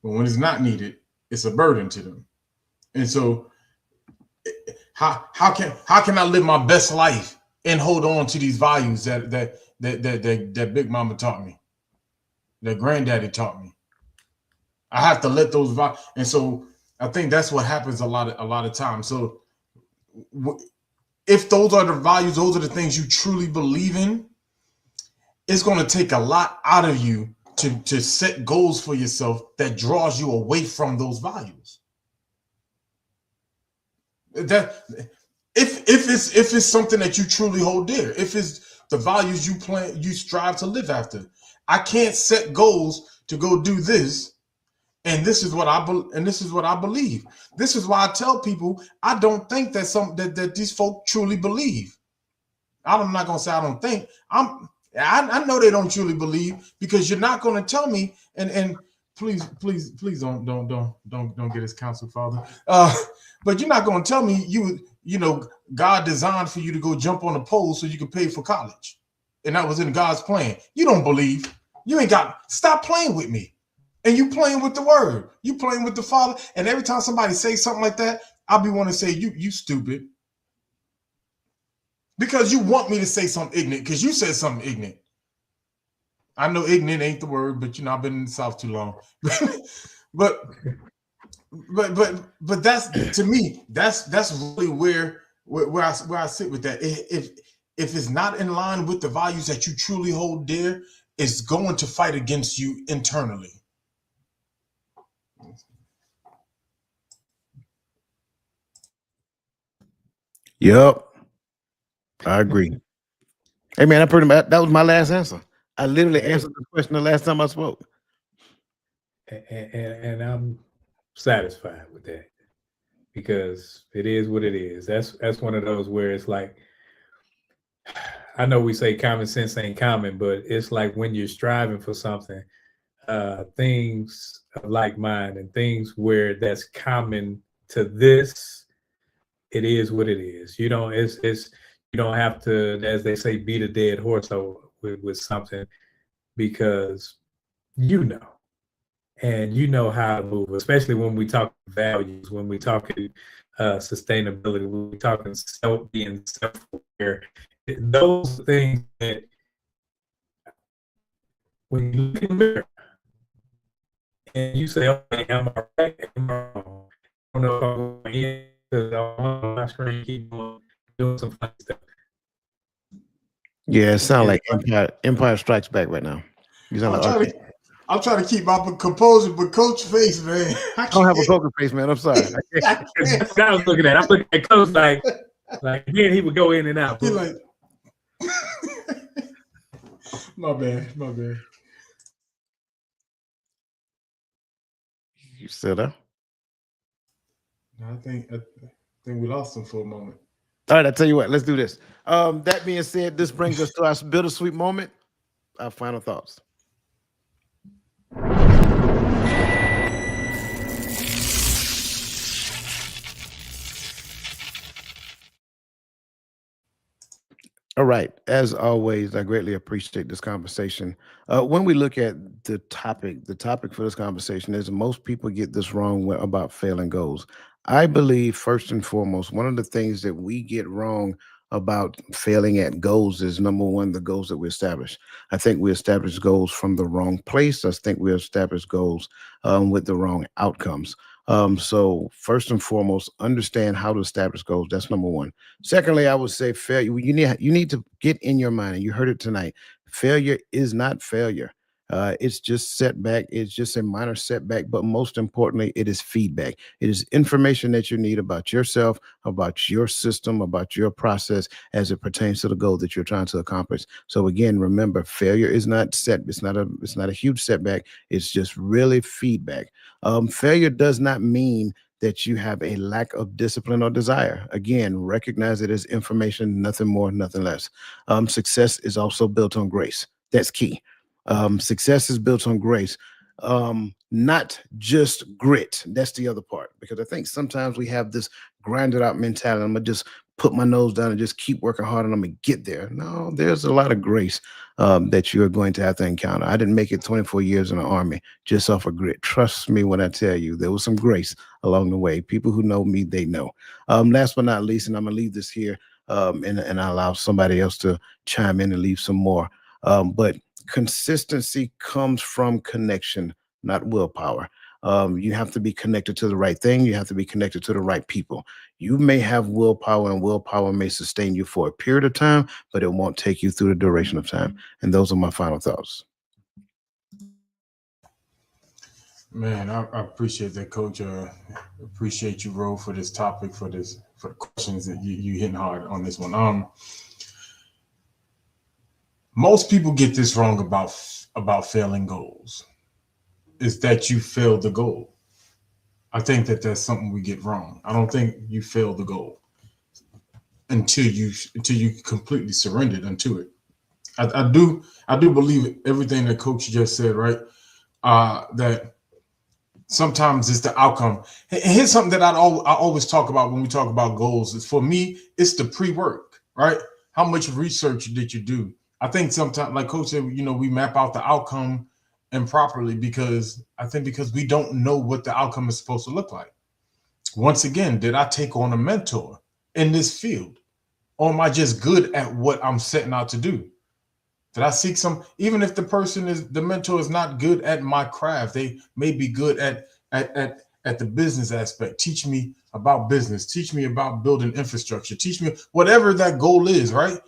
but when it's not needed, it's a burden to them. And so, how can I live my best life and hold on to these values that Big Mama taught me, that Granddaddy taught me? I have to let those values. And so, I think that's what happens a lot of times. So, if those are the values, those are the things you truly believe in, it's going to take a lot out of you to set goals for yourself that draws you away from those values. That if it's something that you truly hold dear, if it's the values you strive to live after. I can't set goals to go do this, and this is what I believe. This is why I tell people I don't think that these folk truly believe. I'm not gonna say I don't think. I know they don't truly believe, because you're not gonna tell me, and please don't get us counseled, Father. But you're not gonna tell me you know God designed for you to go jump on a pole so you can pay for college, and that was in God's plan. You don't believe. You ain't got. Stop playing with me. And you playing with the word. You playing with the Father. And every time somebody says something like that, I'll be wanting to say, you stupid. Because you want me to say something ignorant, because you said something ignorant. I know ignorant ain't the word, but I've been in the South too long. but that's, to me, that's really where I sit with that. If it's not in line with the values that you truly hold dear, it's going to fight against you internally. Yep, I agree. Hey man, that was my last answer. I literally answered the question the last time I spoke. And I'm satisfied with that, because it is what it is. That's one of those where it's like, I know we say common sense ain't common, but it's like when you're striving for something, things of like mind and things where that's common to this, it is what it is. You don't you don't have to, as they say, beat a dead horse with something, because you know. And you know how to move, especially when we talk values, when we talking sustainability, when we talking being self-aware. Those things that when you look in the mirror and you say, "Okay, am I right? Am I wrong? I don't know if I'm going in because I'm on my screen, keep doing some funny stuff." Yeah, it sounds like Empire Strikes Back right now. You sound like I'm trying to keep my composure, but Coach face, man. I don't have a poker face, man. I'm sorry. That's what I was looking at. I'm looking at Coach like then he would go in and out. He like, my bad. You still there? No, I think we lost him for a moment. All right, I tell you what, let's do this. That being said, this brings us to our bittersweet moment. Our final thoughts. All right. As always, I greatly appreciate this conversation. When we look at the topic for this conversation is most people get this wrong about failing goals. I believe first and foremost, one of the things that we get wrong about failing at goals is number one, the goals that we establish. I think we establish goals from the wrong place. I think we establish goals with the wrong outcomes. So first and foremost, understand how to establish goals. That's number one. Secondly, I would say failure. You need to get in your mind, and you heard it tonight. Failure is not failure. It's just setback. It's just a minor setback, but most importantly, it is feedback. It is information that you need about yourself, about your system, about your process as it pertains to the goal that you're trying to accomplish. So again, remember, failure is not it's not a huge setback. It's just really feedback. Failure does not mean that you have a lack of discipline or desire. Again, recognize it as information, nothing more, nothing less. Success is also built on grace. That's key. Success is built on grace, not just grit. That's the other part, because I think sometimes we have this grinded out mentality. I'm gonna just put my nose down and just keep working hard and I'm gonna get there. No, there's a lot of grace that you're going to have to encounter. I didn't make it 24 years in the Army just off of grit. Trust me when I tell you, there was some grace along the way. People who know me, they know. Last but not least, and I'm gonna leave this here and I allow somebody else to chime in and leave some more. But consistency comes from connection, not willpower. You have to be connected to the right thing. You have to be connected to the right people. You may have willpower, and willpower may sustain you for a period of time, but it won't take you through the duration of time. And those are my final thoughts. Man, I appreciate that, Coach. Appreciate you, Ro, for this topic, for this for the questions that you hitting hard on this one. Most people get this wrong about failing goals. Is that you failed the goal. I think that that's something we get wrong. I don't think you failed the goal until you completely surrendered unto it. I do believe everything that Coach just said, right? That sometimes it's the outcome. And here's something that I always talk about when we talk about goals. Is for me, it's the pre-work, right? How much research did you do? I think sometimes, like Coach said, we map out the outcome improperly because we don't know what the outcome is supposed to look like. Once again, did I take on a mentor in this field? Or am I just good at what I'm setting out to do? Did I seek even if the mentor is not good at my craft, they may be good at the business aspect. Teach me about business, teach me about building infrastructure, teach me whatever that goal is, right?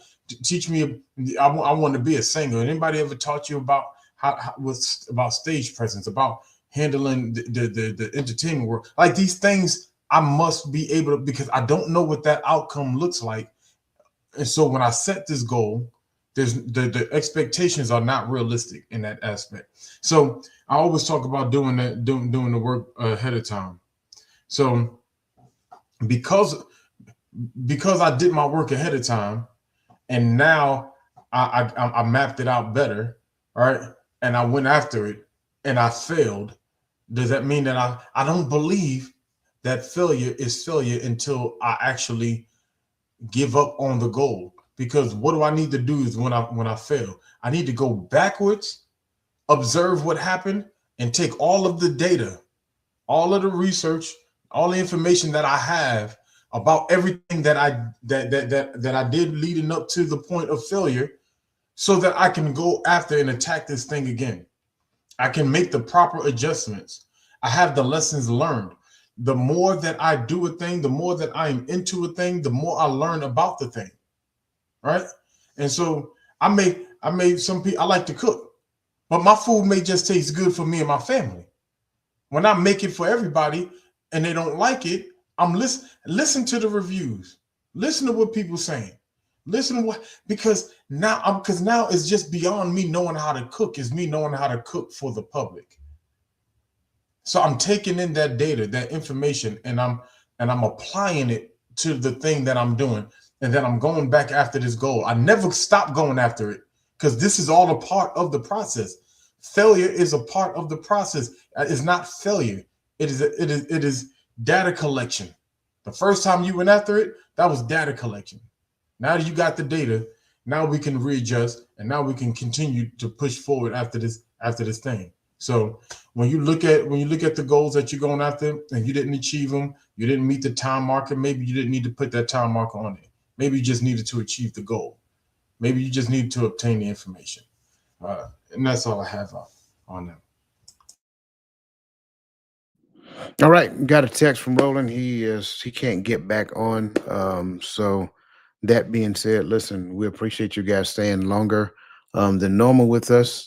Teach me, I want to be a singer. Anybody ever taught you about about stage presence, about handling the entertainment world? Like these things, I must be able to, because I don't know what that outcome looks like. And so when I set this goal, the expectations are not realistic in that aspect. So I always talk about doing the work ahead of time. So because I did my work ahead of time, and now I mapped it out better, right? And I went after it, and I failed. Does that mean that I don't believe that failure is failure until I actually give up on the goal? Because what do I need to do is when I fail, I need to go backwards, observe what happened, and take all of the data, all of the research, all the information that I have about everything that I did leading up to the point of failure, so that I can go after and attack this thing again. I can make the proper adjustments. I have the lessons learned. The more that I do a thing, the more that I am into a thing, the more I learn about the thing. Right. And so I made some people, I like to cook, but my food may just taste good for me and my family. When I make it for everybody and they don't like it, I'm listen to the reviews, listen to what people saying, listen to what, because now it's just beyond me knowing how to cook. It's me knowing how to cook for the public. So I'm taking in that data, that information, and I'm applying it to the thing that I'm doing. And then I'm going back after this goal. I never stop going after it because this is all a part of the process. Failure is a part of the process. It's not failure. It is data collection. The first time you went after it, that was data collection. Now that you got the data, now we can readjust, and now we can continue to push forward after this thing. So when you look at the goals that you're going after and you didn't achieve them, you didn't meet the time marker, maybe you didn't need to put that time marker on it. Maybe you just needed to achieve the goal. Maybe you just need to obtain the information. And that's all I have on that. All right. Got a text from Roland. He can't get back on. So that being said, listen, we appreciate you guys staying longer than normal with us.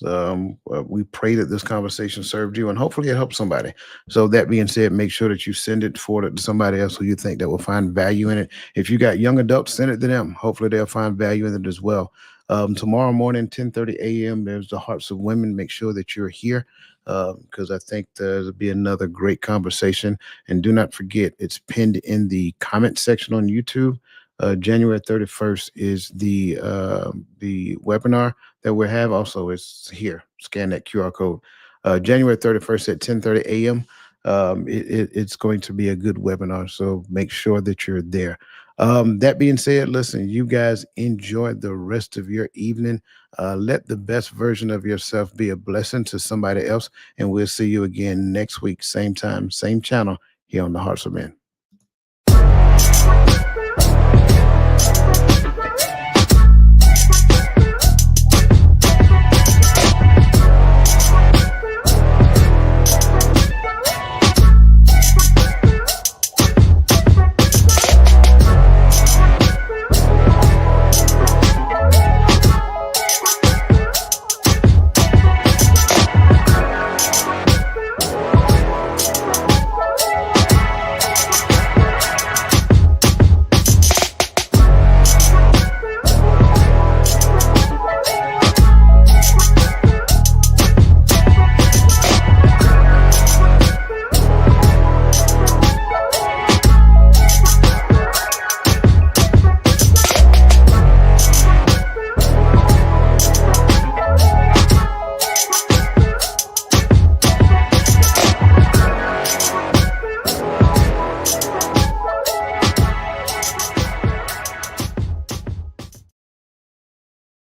We pray that this conversation served you and hopefully it helped somebody. So that being said, make sure that you forward it to somebody else who you think that will find value in it. If you got young adults, send it to them. Hopefully they'll find value in it as well. Tomorrow morning, 10:30 a.m., there's the Hearts of Women. Make sure that you're here because I think there'll be another great conversation. And do not forget, it's pinned in the comment section on YouTube. January 31st is the webinar that we have. Also, it's here. Scan that QR code. January 31st at 10:30 a.m. It's going to be a good webinar, so make sure that you're there. That being said, listen, you guys enjoy the rest of your evening. Let the best version of yourself be a blessing to somebody else, and we'll see you again next week, same time, same channel here on the Hearts of Men.